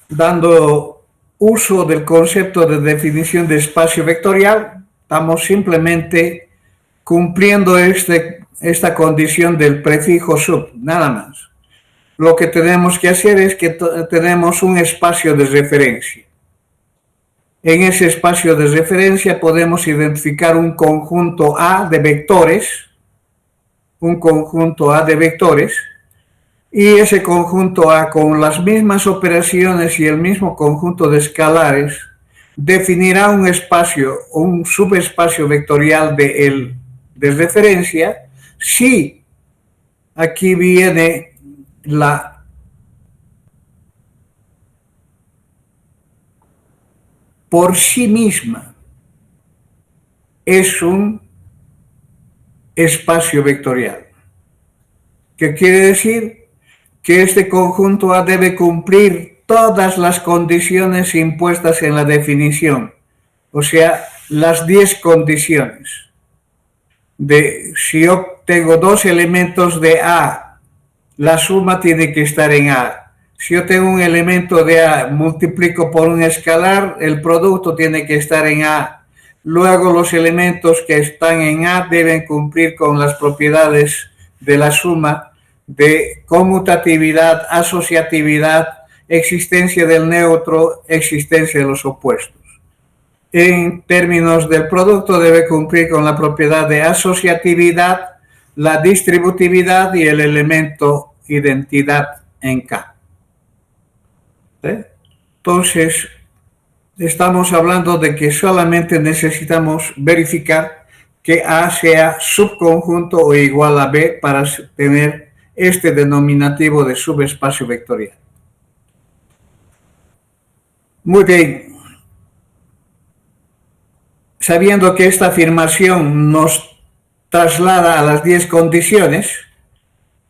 Dando uso del concepto de definición de espacio vectorial, estamos simplemente cumpliendo esta condición del prefijo sub, nada más. Lo que tenemos que hacer es que tenemos un espacio de referencia. En ese espacio de referencia podemos identificar un conjunto A de vectores, y ese conjunto A con las mismas operaciones y el mismo conjunto de escalares definirá un espacio o un subespacio vectorial de referencia si aquí viene por sí misma es un espacio vectorial. ¿Qué quiere decir? Que este conjunto A debe cumplir todas las condiciones impuestas en la definición, o sea, las 10 condiciones. Si yo tengo dos elementos de A, la suma tiene que estar en A. Si yo tengo un elemento de A, multiplico por un escalar, el producto tiene que estar en A. Luego los elementos que están en A deben cumplir con las propiedades de la suma de conmutatividad, asociatividad, existencia del neutro, existencia de los opuestos. En términos del producto debe cumplir con la propiedad de asociatividad, la distributividad y el elemento identidad en K. Entonces, estamos hablando de que solamente necesitamos verificar que A sea subconjunto o igual a B para tener este denominativo de subespacio vectorial. Muy bien. Sabiendo que esta afirmación nos traslada a las 10 condiciones,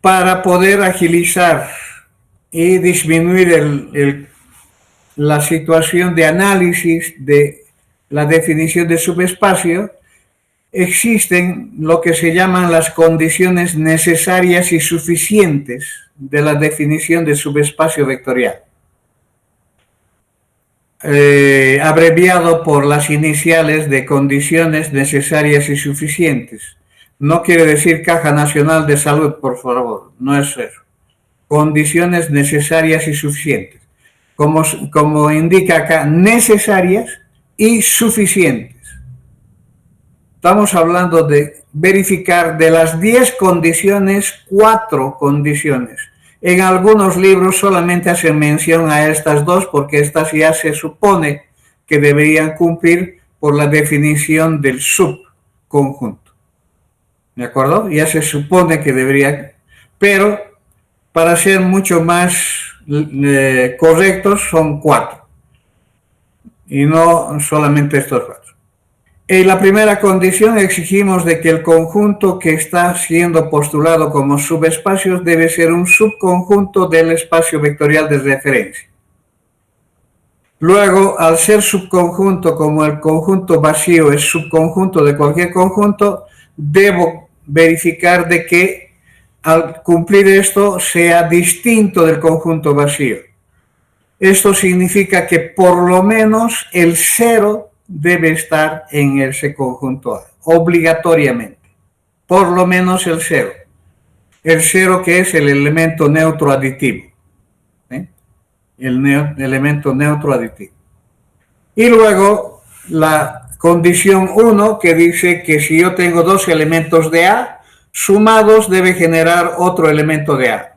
para poder agilizar y disminuir la situación de análisis de la definición de subespacio, existen lo que se llaman las condiciones necesarias y suficientes de la definición de subespacio vectorial, abreviado por las iniciales de condiciones necesarias y suficientes. No quiere decir Caja Nacional de Salud, por favor, no es eso. Condiciones necesarias y suficientes. como indica acá, necesarias y suficientes. Estamos hablando de verificar de las 10 condiciones, 4 condiciones. En algunos libros solamente hacen mención a estas 2 porque estas ya se supone que deberían cumplir por la definición del subconjunto. ¿De acuerdo? Ya se supone que debería, pero para ser mucho más correctos son 4 y no solamente estos 4. En la primera condición exigimos de que el conjunto que está siendo postulado como subespacios debe ser un subconjunto del espacio vectorial de referencia. Luego, al ser subconjunto, como el conjunto vacío es subconjunto de cualquier conjunto, debo verificar de que al cumplir esto sea distinto del conjunto vacío. Esto significa que por lo menos el 0 debe estar en ese conjunto A, obligatoriamente. Por lo menos el 0. El 0 que es el elemento neutro aditivo. El elemento neutro aditivo. Y luego la condición 1 que dice que si yo tengo 2 elementos de A, sumados debe generar otro elemento de A.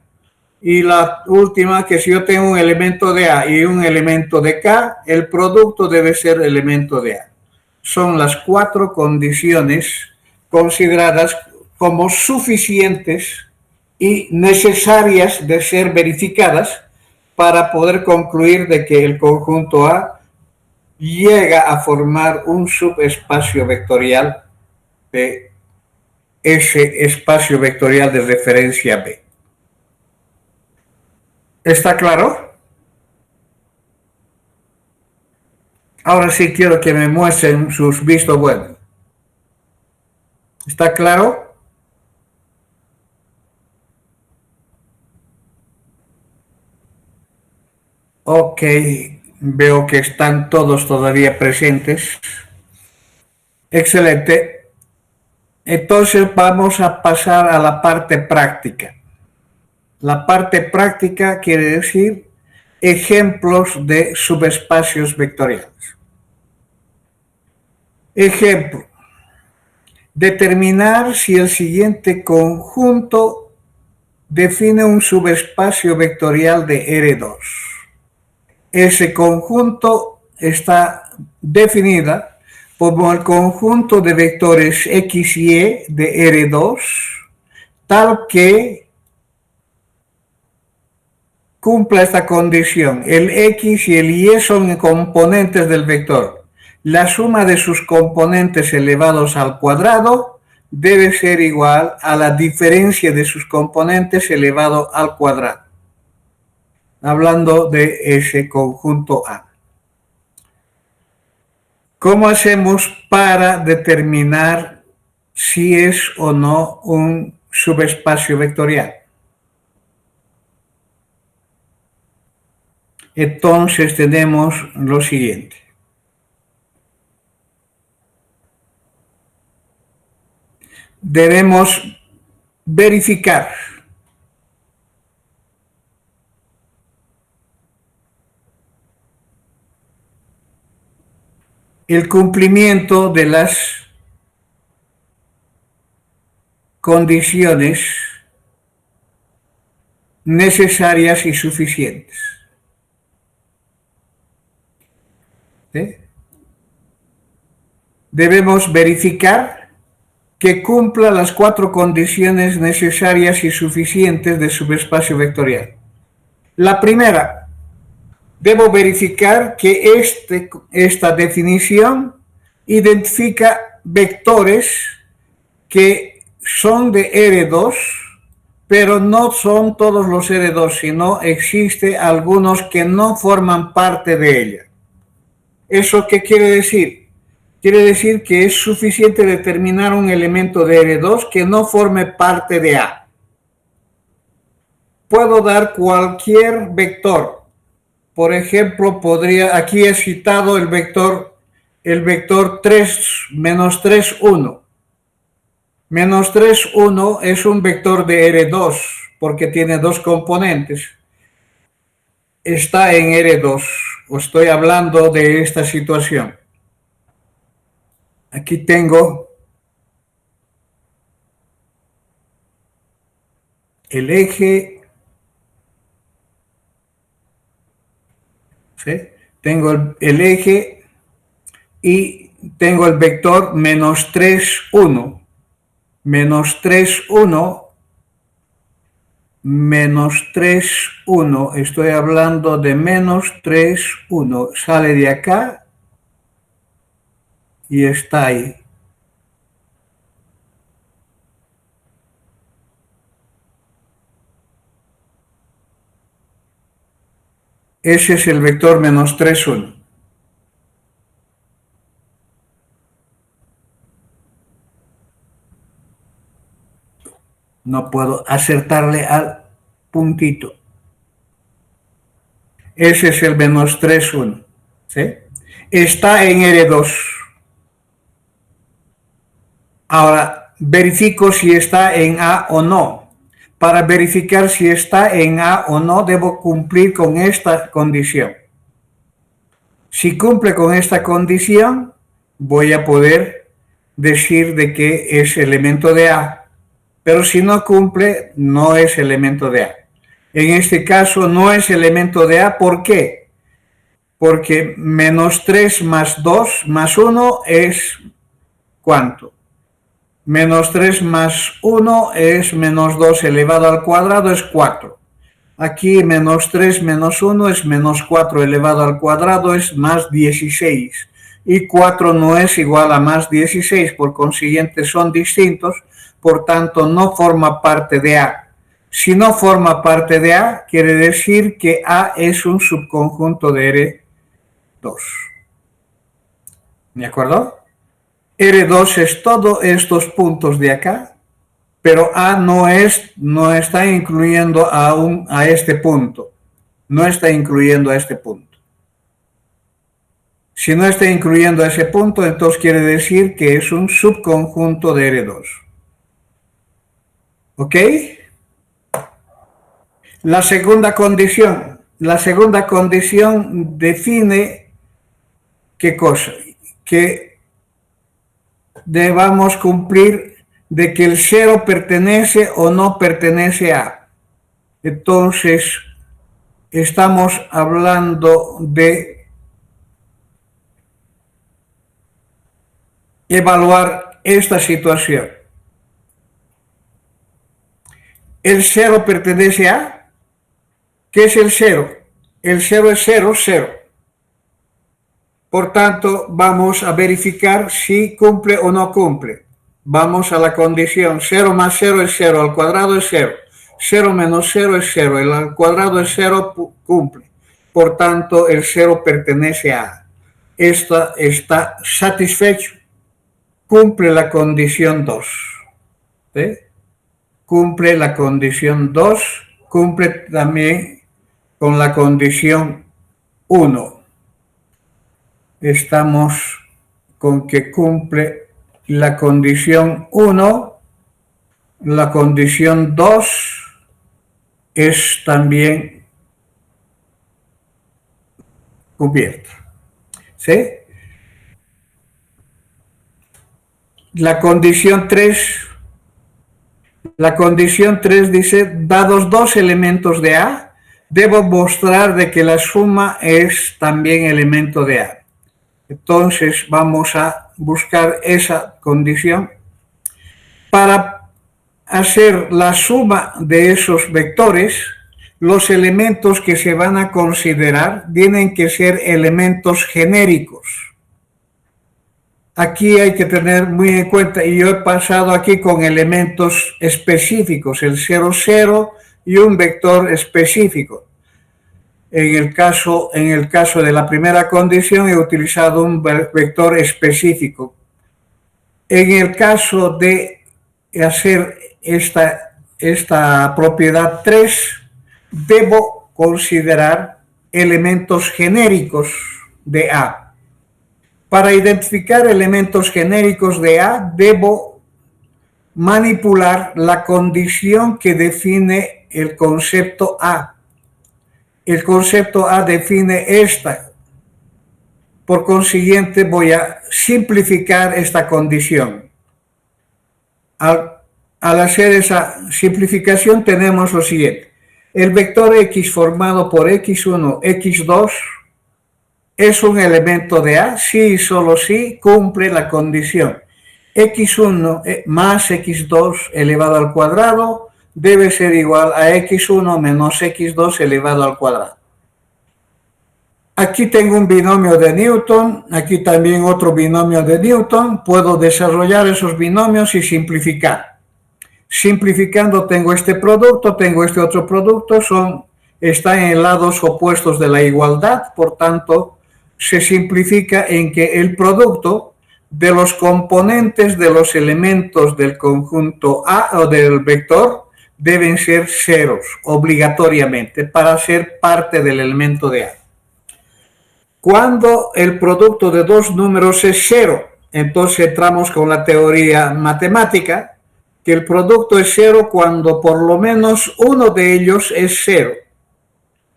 Y la última, que si yo tengo un elemento de A y un elemento de K, el producto debe ser elemento de A. Son las 4 condiciones consideradas como suficientes y necesarias de ser verificadas para poder concluir de que el conjunto A llega a formar un subespacio vectorial de ese espacio vectorial de referencia B. ¿Está claro? Ahora sí quiero que me muestren sus vistos buenos. ¿Está claro? Ok, veo que están todos todavía presentes. Excelente. Entonces vamos a pasar a la parte práctica. La parte práctica quiere decir ejemplos de subespacios vectoriales. Ejemplo. Determinar si el siguiente conjunto define un subespacio vectorial de R2. Ese conjunto está definida como el conjunto de vectores X y Y de R2, tal que cumpla esta condición. El X y el Y son componentes del vector. La suma de sus componentes elevados al cuadrado debe ser igual a la diferencia de sus componentes elevado al cuadrado. Hablando de ese conjunto A. ¿Cómo hacemos para determinar si es o no un subespacio vectorial? Entonces tenemos lo siguiente. Debemos verificar el cumplimiento de las condiciones necesarias y suficientes. ¿Sí? Debemos verificar que cumpla las 4 condiciones necesarias y suficientes de subespacio vectorial. La primera, debo verificar que esta definición identifica vectores que son de R2, pero no son todos los R2, sino existe algunos que no forman parte de ella. ¿Eso qué quiere decir? Quiere decir que es suficiente determinar un elemento de R2 que no forme parte de A. Puedo dar cualquier vector. Por ejemplo, aquí he citado el vector 3, menos 3, 1. Menos 3, 1 es un vector de R2 porque tiene 2 componentes. está en R2. Os estoy hablando de esta situación. Aquí tengo el eje, ¿sí? Tengo el eje y tengo el vector menos 3, 1. Menos 3, 1. Menos 3, 1. Estoy hablando de menos 3, 1. Sale de acá y está ahí. Ese es el vector menos 3, 1. No puedo acertarle al puntito. Ese es el menos 3, 1. ¿Sí? Está en R2. Ahora, verifico si está en A o no. Para verificar si está en A o no, debo cumplir con esta condición. Si cumple con esta condición, voy a poder decir de que es elemento de A. Pero si no cumple, no es elemento de A. En este caso no es elemento de A. ¿Por qué? Porque menos 3 más 2 más 1 es ¿cuánto? Menos 3 más 1 es menos 2 elevado al cuadrado, es 4. Aquí menos 3 menos 1 es menos 4 elevado al cuadrado, es más 16. Y 4 no es igual a más 16, por consiguiente son distintos, por tanto no forma parte de A. Si no forma parte de A, quiere decir que A es un subconjunto de R2. ¿De acuerdo? R2 es todos estos puntos de acá, pero A no está incluyendo a este punto. No está incluyendo a este punto. Si no está incluyendo a ese punto, entonces quiere decir que es un subconjunto de R2. ¿Ok? La segunda condición define ¿qué cosa? Que debamos cumplir de que el 0 pertenece o no pertenece a. Entonces, estamos hablando de evaluar esta situación. ¿El 0 pertenece a? ¿Qué es el 0? El 0 es 0, 0. Por tanto, vamos a verificar si cumple o no cumple. Vamos a la condición 0 más 0 es 0, al cuadrado es 0. 0 menos 0 es 0, el al cuadrado es 0, cumple. Por tanto, el 0 pertenece a. Esta está satisfecho. Cumple la condición 2. ¿Sí? Cumple la condición 2, cumple también con la condición 1. Estamos con que cumple la condición 1, la condición 2 es también cubierta. ¿Sí? La condición 3 dice, dados dos elementos de A, debo mostrar de que la suma es también elemento de A. Entonces vamos a buscar esa condición. Para hacer la suma de esos vectores, los elementos que se van a considerar tienen que ser elementos genéricos. Aquí hay que tener muy en cuenta, y yo he pasado aquí con elementos específicos, el 0, 0 y un vector específico. En el caso de la primera condición he utilizado un vector específico. En el caso de hacer esta propiedad 3, debo considerar elementos genéricos de A. Para identificar elementos genéricos de A, debo manipular la condición que define el concepto A. el concepto A define esta. Por consiguiente, voy a simplificar esta condición. Al hacer esa simplificación tenemos lo siguiente. El vector X formado por X1, X2 es un elemento de A si y solo si cumple la condición. X1 más X2 elevado al cuadrado debe ser igual a X1 menos X2 elevado al cuadrado. Aquí tengo un binomio de Newton, aquí también otro binomio de Newton. Puedo desarrollar esos binomios y simplificar. Simplificando tengo este producto, tengo este otro producto, están en lados opuestos de la igualdad, por tanto, se simplifica en que el producto de los componentes de los elementos del conjunto A o del vector deben ser ceros, obligatoriamente, para ser parte del elemento de A. Cuando el producto de dos números es cero, entonces entramos con la teoría matemática, que el producto es cero cuando por lo menos uno de ellos es cero.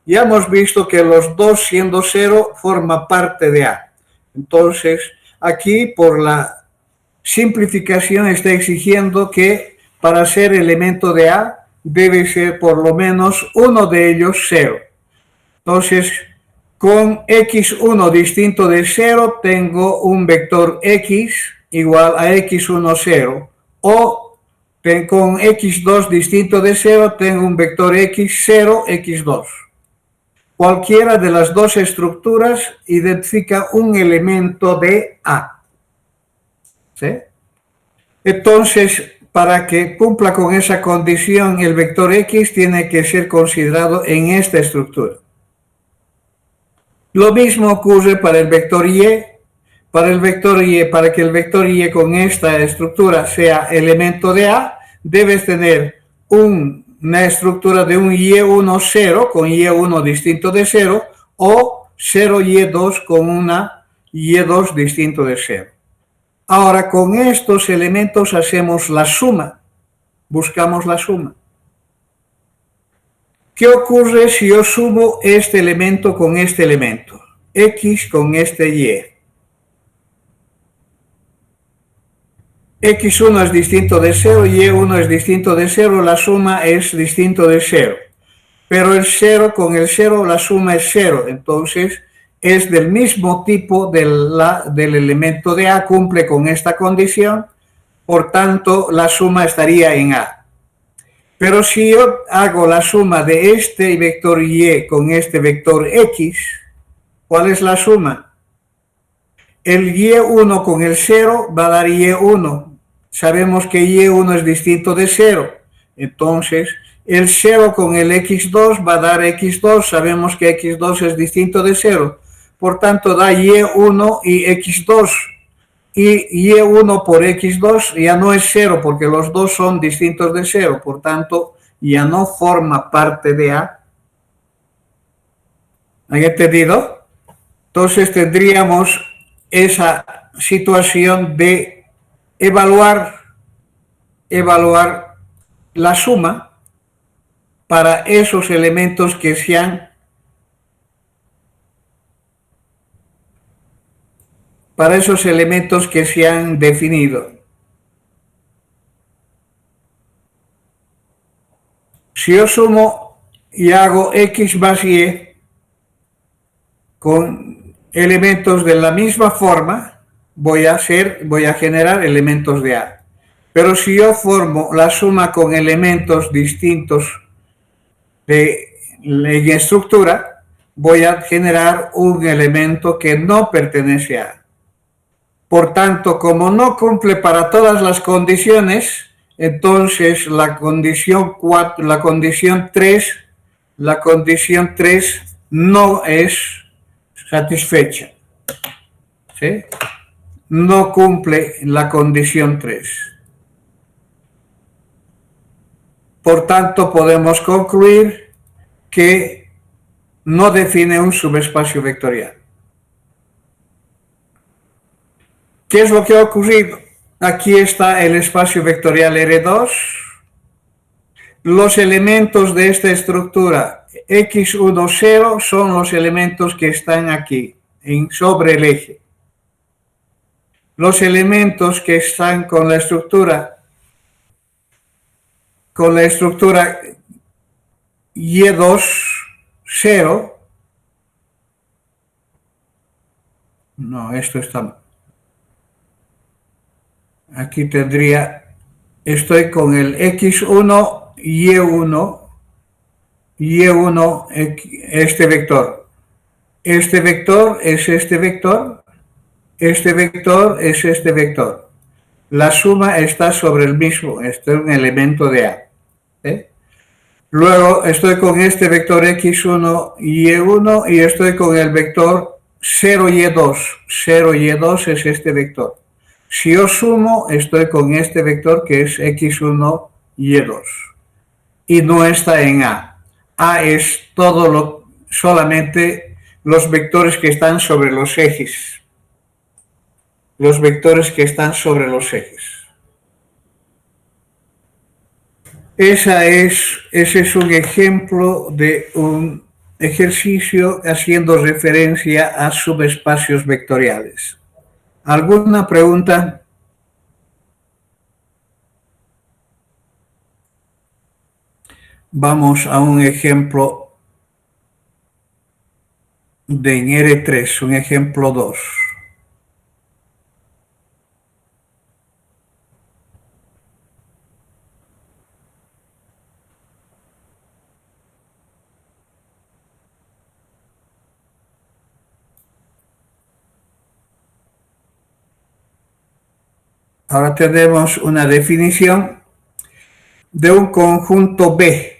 Ya hemos visto que los dos siendo cero forma parte de A. Entonces, aquí por la simplificación está exigiendo que para ser elemento de A debe ser por lo menos uno de ellos cero. Entonces, con x1 distinto de 0 tengo un vector x igual a x1, 0. O con x2 distinto de 0 tengo un vector x, 0, x2. Cualquiera de las dos estructuras identifica un elemento de A. ¿Sí? Entonces, para que cumpla con esa condición, el vector x tiene que ser considerado en esta estructura. Lo mismo ocurre para el vector y. Para que el vector y con esta estructura sea elemento de A, debes tener una estructura de un y1, 0, con y1 distinto de 0, o 0y2 con una y2 distinto de 0. Ahora, con estos elementos hacemos la suma, buscamos la suma. ¿Qué ocurre si yo sumo este elemento con este elemento? X con este Y. X1 es distinto de 0, Y1 es distinto de 0, la suma es distinto de 0. Pero el 0 con el 0, la suma es 0. Entonces, es del mismo tipo del elemento de A, cumple con esta condición. Por tanto, la suma estaría en A. Pero si yo hago la suma de este vector Y con este vector X, ¿cuál es la suma? El Y1 con el 0 va a dar Y1. Sabemos que Y1 es distinto de 0. Entonces, el 0 con el X2 va a dar X2. Sabemos que X2 es distinto de 0. Por tanto, da Y1 y X2. Y Y1 por X2 ya no es 0 porque los dos son distintos de 0, por tanto ya no forma parte de A. ¿Han entendido? Entonces tendríamos esa situación de evaluar la suma para esos elementos que sean definido. Si yo sumo y hago X más Y con elementos de la misma forma, voy a generar elementos de A. Pero si yo formo la suma con elementos distintos en estructura, voy a generar un elemento que no pertenece a A. Por tanto, como no cumple para todas las condiciones, entonces la condición 3 no es satisfecha. ¿Sí? No cumple la condición 3. Por tanto, podemos concluir que no define un subespacio vectorial. ¿Qué es lo que ha ocurrido? Aquí está el espacio vectorial R2. Los elementos de esta estructura X1, 0 son los elementos que están aquí, sobre el eje. Los elementos que están con la estructura Y2, 0. No, esto está... Aquí tendría... Estoy con el X1, Y1, este vector. Este vector es este vector. Este vector es este vector. La suma está sobre el mismo. Este es un elemento de A. Luego estoy con este vector X1, Y1 y estoy con el vector 0Y2. 0Y2 es este vector. Si yo sumo, estoy con este vector que es X1, Y2. Y no está en A. A es solamente los vectores que están sobre los ejes. Los vectores que están sobre los ejes. Ese es un ejemplo de un ejercicio haciendo referencia a subespacios vectoriales. ¿Alguna pregunta? Vamos a un ejemplo de R3, un ejemplo 2. Ahora tenemos una definición de un conjunto B.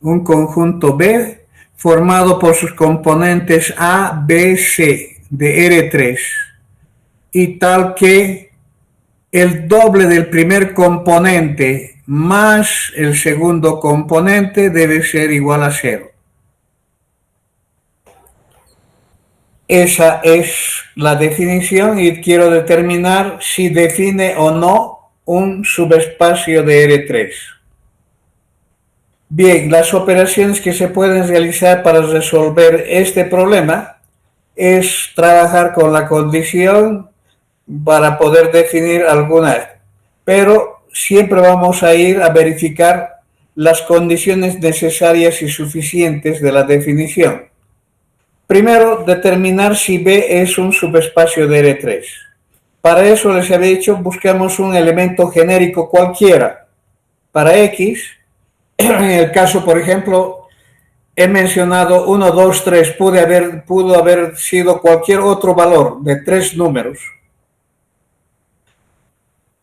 Un conjunto B formado por sus componentes A, B, C de R3 y tal que el doble del primer componente más el segundo componente debe ser igual a 0. Esa es la definición y quiero determinar si define o no un subespacio de R3. Bien, las operaciones que se pueden realizar para resolver este problema es trabajar con la condición para poder definir alguna, pero siempre vamos a ir a verificar las condiciones necesarias y suficientes de la definición. Primero, determinar si B es un subespacio de R3. Para eso les había dicho, buscamos un elemento genérico cualquiera. Para X, en el caso, por ejemplo, he mencionado 1, 2, 3, pudo haber sido cualquier otro valor de 3 números.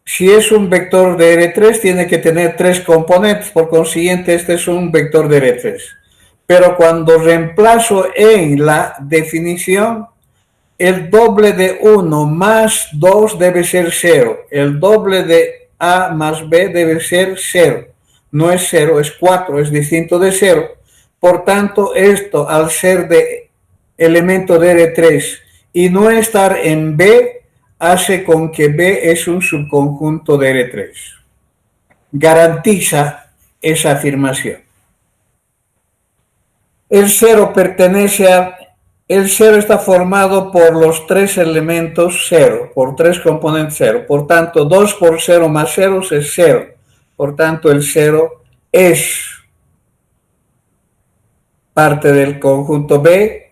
Si es un vector de R3, tiene que tener 3 componentes, por consiguiente, este es un vector de R3. Pero cuando reemplazo en la definición, el doble de 1 más 2 debe ser 0. El doble de A más B debe ser 0. No es 0, es 4, es distinto de 0. Por tanto, esto al ser de elemento de R3 y no estar en B, hace con que B es un subconjunto de R3. Garantiza esa afirmación. El 0 el 0 está formado por los 3 elementos 0, por 3 componentes 0. Por tanto, 2 por 0 más 0 es 0. Por tanto, el 0 es parte del conjunto B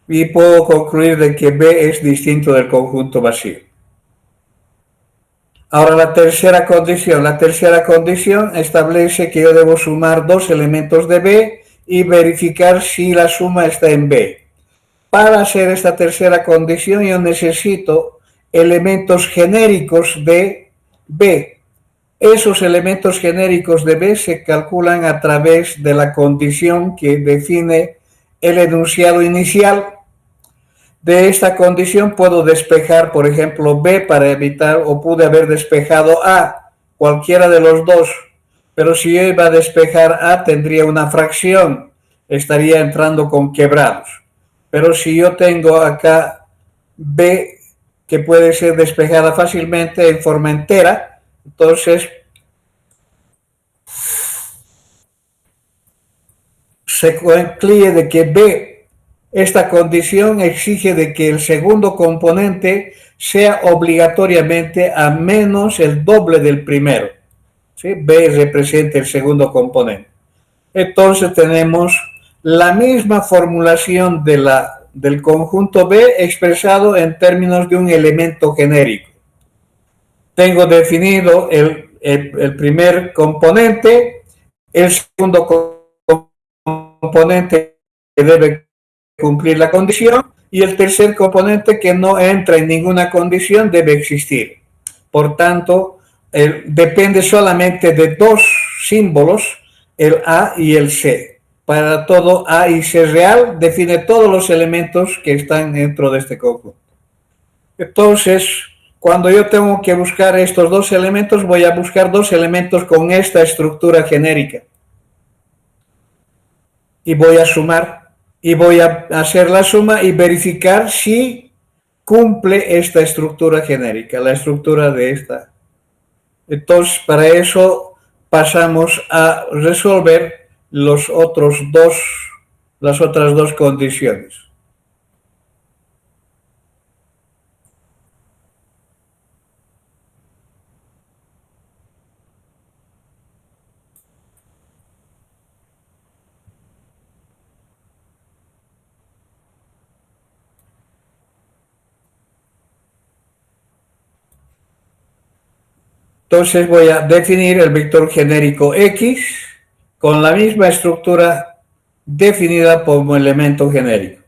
y puedo concluir de que B es distinto del conjunto vacío. Ahora la tercera condición. La tercera condición establece que yo debo sumar 2 elementos de B y verificar si la suma está en B. Para hacer esta tercera condición yo necesito elementos genéricos de B. Esos elementos genéricos de B se calculan a través de la condición que define el enunciado inicial. De esta condición puedo despejar, por ejemplo, B para evitar, o pude haber despejado A, cualquiera de los dos. Pero si yo iba a despejar A, tendría una fracción, estaría entrando con quebrados. Pero si yo tengo acá B, que puede ser despejada fácilmente en forma entera, entonces se concluye de que B, esta condición exige de que el segundo componente sea obligatoriamente a menos el doble del primero. ¿Sí? B representa el segundo componente. Entonces tenemos la misma formulación del conjunto B expresado en términos de un elemento genérico. Tengo definido el primer componente, el segundo componente que debe cumplir la condición y el tercer componente que no entra en ninguna condición debe existir. Por tanto, depende solamente de dos símbolos, el A y el C. Para todo A y C real define todos los elementos que están dentro de este conjunto. Entonces, cuando yo tengo que buscar estos dos elementos, voy a buscar dos elementos con esta estructura genérica. Y voy a sumar. Y voy a hacer la suma y verificar si cumple esta estructura genérica, la estructura de esta. Entonces, para eso pasamos a resolver las otras dos condiciones. Entonces voy a definir el vector genérico X con la misma estructura definida como elemento genérico.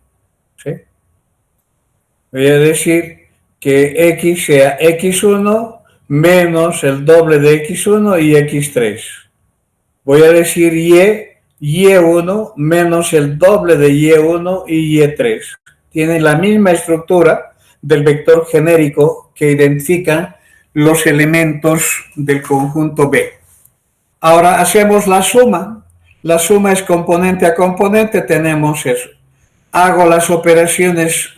¿Sí? Voy a decir que X sea X1 menos el doble de X1 y X3. Voy a decir Y1 menos el doble de Y1 y Y3. Tiene la misma estructura del vector genérico que identifica los elementos del conjunto B. Ahora hacemos la suma. La suma es componente a componente, tenemos eso. Hago las operaciones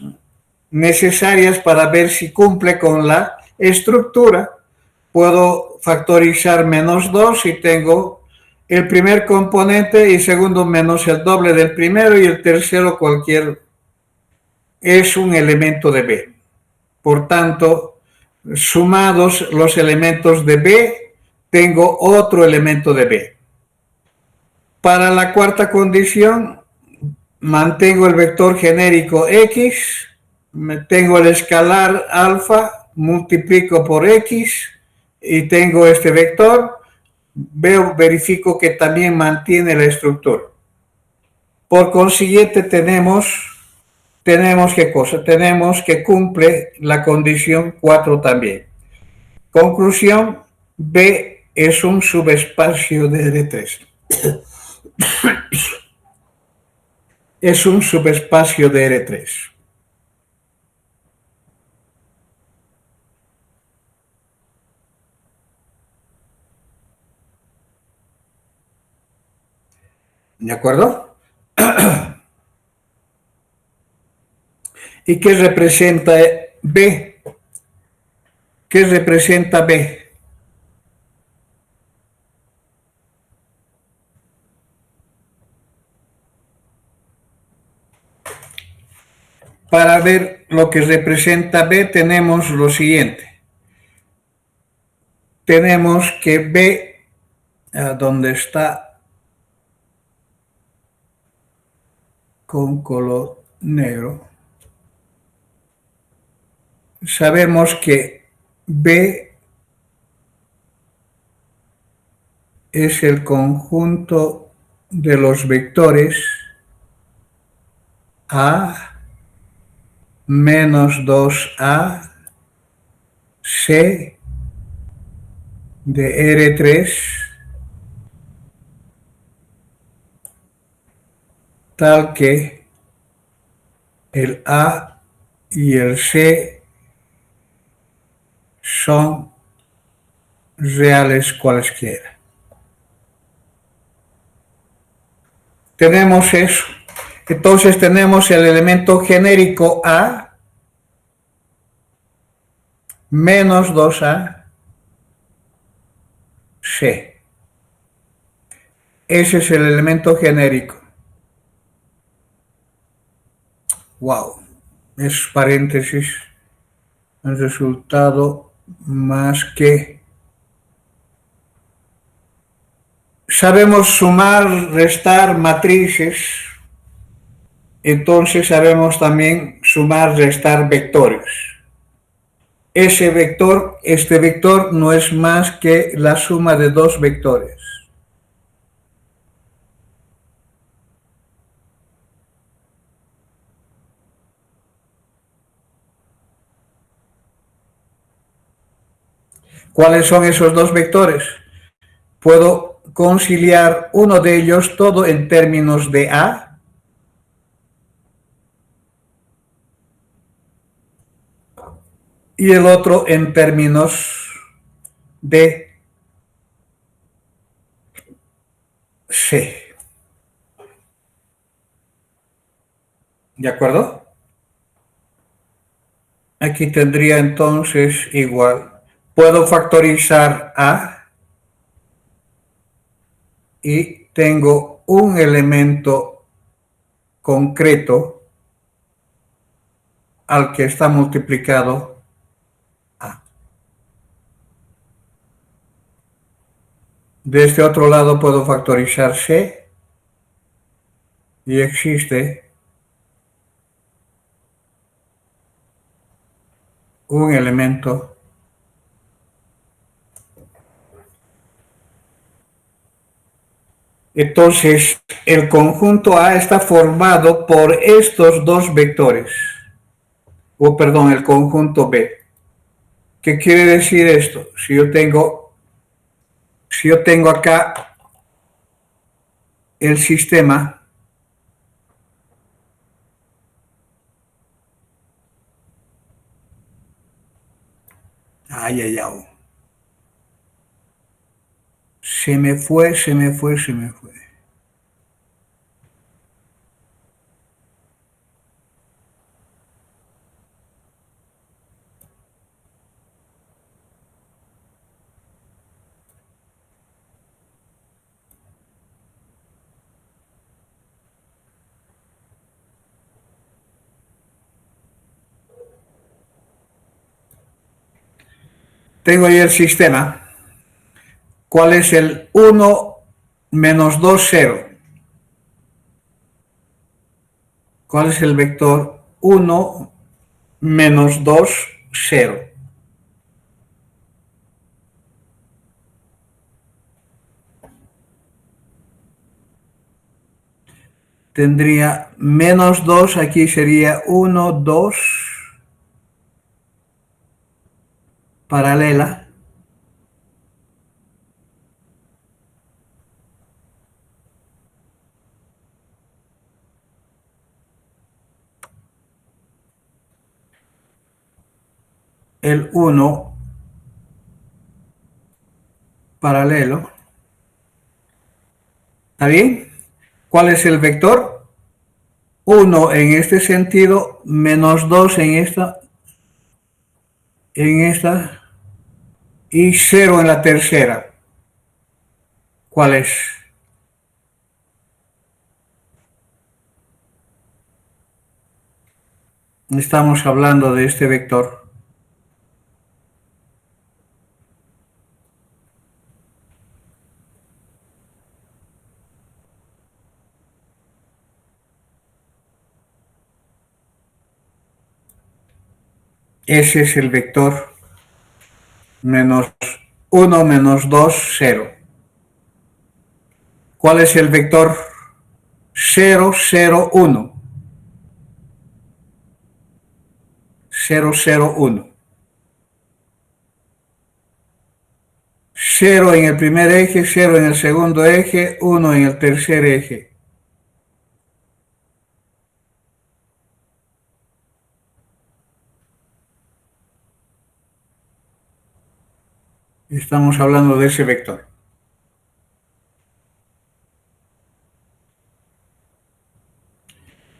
necesarias para ver si cumple con la estructura. Puedo factorizar menos 2 y tengo el primer componente y segundo menos el doble del primero y el tercero cualquier. Es un elemento de B. Por tanto, sumados los elementos de B, tengo otro elemento de B. Para la cuarta condición, mantengo el vector genérico X, tengo el escalar alfa, multiplico por X y tengo este vector, verifico que también mantiene la estructura. Por consiguiente, tenemos ¿qué cosa? Tenemos que cumple la condición 4 también. Conclusión, B es un subespacio de R3. Es un subespacio de R3. ¿De acuerdo? ¿Y qué representa B? ¿Qué representa B? Para ver lo que representa B tenemos lo siguiente. Tenemos que B, donde está con color negro, sabemos que B es el conjunto de los vectores A menos 2A C de R3 tal que el A y el C son reales cualesquiera. Tenemos eso. Entonces tenemos el elemento genérico A menos 2A C. Ese es el elemento genérico. wow, es paréntesis, el resultado más que... Sabemos sumar, restar matrices, entonces sabemos también sumar, restar vectores. Este vector no es más que la suma de dos vectores. ¿Cuáles son esos dos vectores? Puedo conciliar uno de ellos todo en términos de A y el otro en términos de C. ¿De acuerdo? Aquí tendría entonces igual. Puedo factorizar A y tengo un elemento concreto al que está multiplicado A. De este otro lado puedo factorizar C y existe un elemento Entonces, el conjunto A está formado por estos dos vectores, o perdón, el conjunto B. ¿Qué quiere decir esto? Si yo tengo acá el sistema, ay, ay, ay, se me fue, se me fue, se me fue. Tengo ahí el sistema. ¿Cuál es el 1 menos 2, 0? ¿Cuál es el vector 1 menos 2, 0? Tendría menos 2, aquí sería 1, 2, paralela. El 1 paralelo. ¿Está bien? ¿Cuál es el vector? 1 en este sentido, menos 2 en esta y 0 en la tercera. ¿Cuál es? Estamos hablando de este vector. Ese es el vector menos 1 menos 2, 0. ¿Cuál es el vector 0, 0, 1? 0, 0, 1. 0 en el primer eje, 0 en el segundo eje, 1 en el tercer eje. Estamos hablando de ese vector.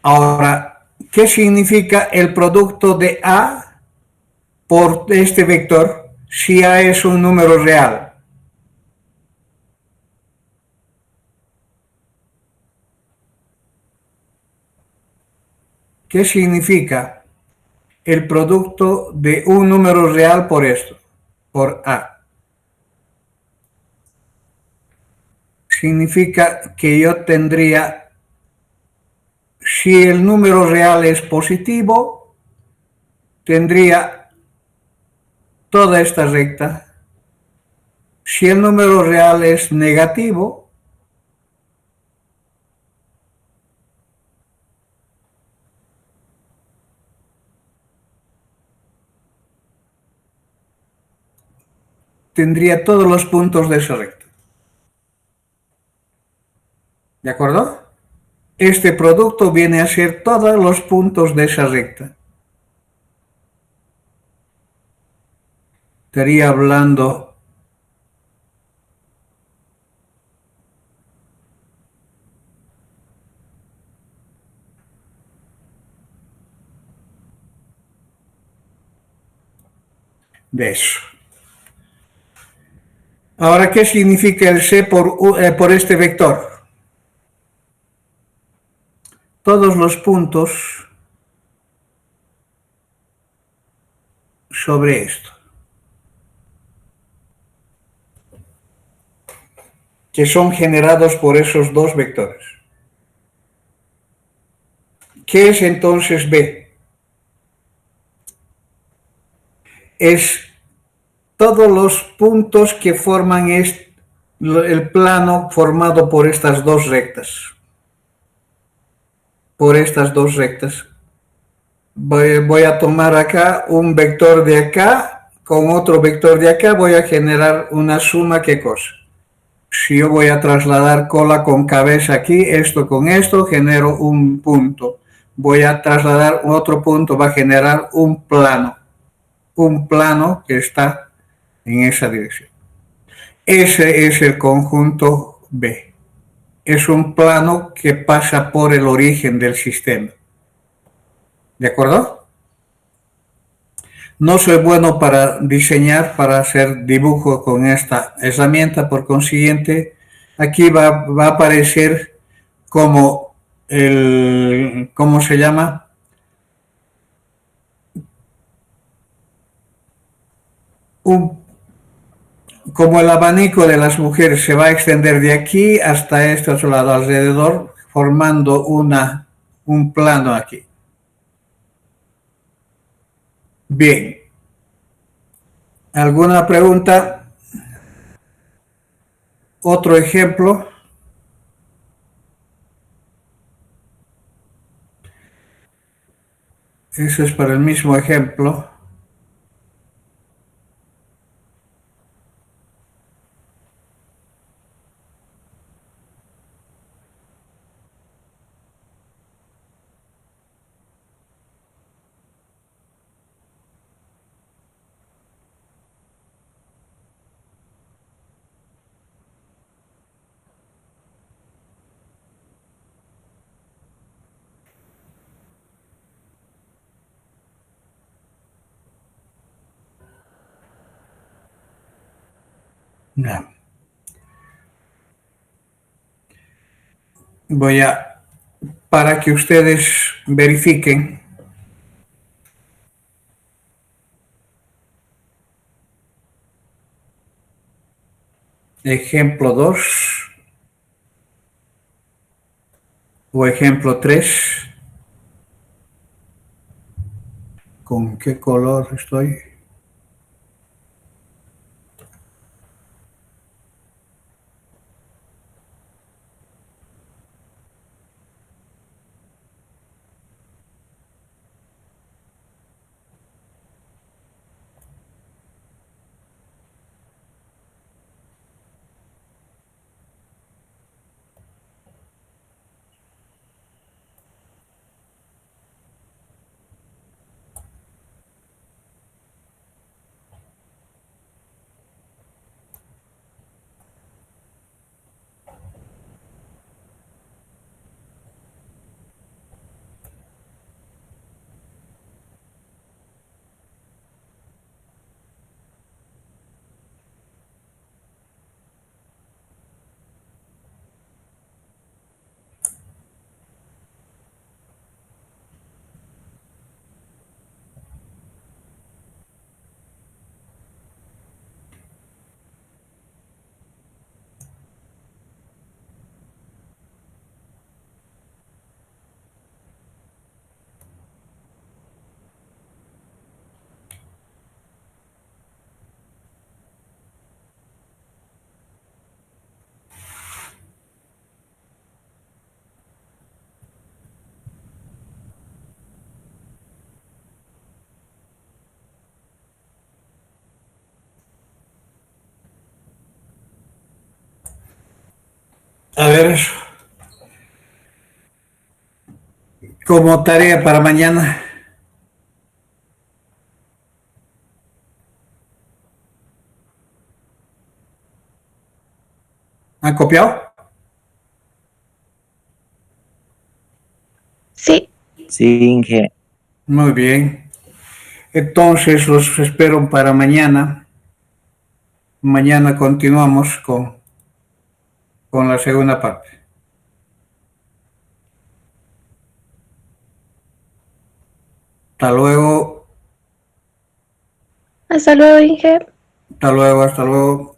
Ahora, ¿qué significa el producto de A por este vector si A es un número real? ¿Qué significa el producto de un número real por esto? Por A. Significa que yo tendría, si el número real es positivo, tendría toda esta recta. Si el número real es negativo, tendría todos los puntos de esa recta. ¿De acuerdo? Este producto viene a ser todos los puntos de esa recta. Estaría hablando de eso. Ahora, ¿qué significa el C por este vector? Todos los puntos sobre esto, que son generados por esos dos vectores. ¿Qué es entonces B? Es todos los puntos que forman el plano formado por estas dos rectas. Por estas dos rectas. Voy a tomar acá un vector de acá con otro vector de acá, voy a generar una suma, ¿qué cosa? Si yo voy a trasladar cola con cabeza aquí, esto con esto, genero un punto. Voy a trasladar otro punto, va a generar un plano. Un plano que está en esa dirección. Ese es el conjunto B. Es un plano que pasa por el origen del sistema. ¿De acuerdo? No soy bueno para diseñar, para hacer dibujo con esta herramienta, por consiguiente, aquí va a aparecer como ¿cómo se llama? Como el abanico de las mujeres se va a extender de aquí hasta este otro lado alrededor, formando un plano aquí. Bien. ¿Alguna pregunta? Otro ejemplo. Eso es para el mismo ejemplo. No. Para que ustedes verifiquen, ejemplo 2 o ejemplo 3. ¿Con qué color estoy? A ver, como tarea para mañana. ¿Han copiado?
Sí.
Sí, Inge.
Muy bien. Entonces los espero para mañana. Mañana continuamos con la segunda parte. Hasta luego.
Hasta luego, Inge.
Hasta luego. Hasta luego.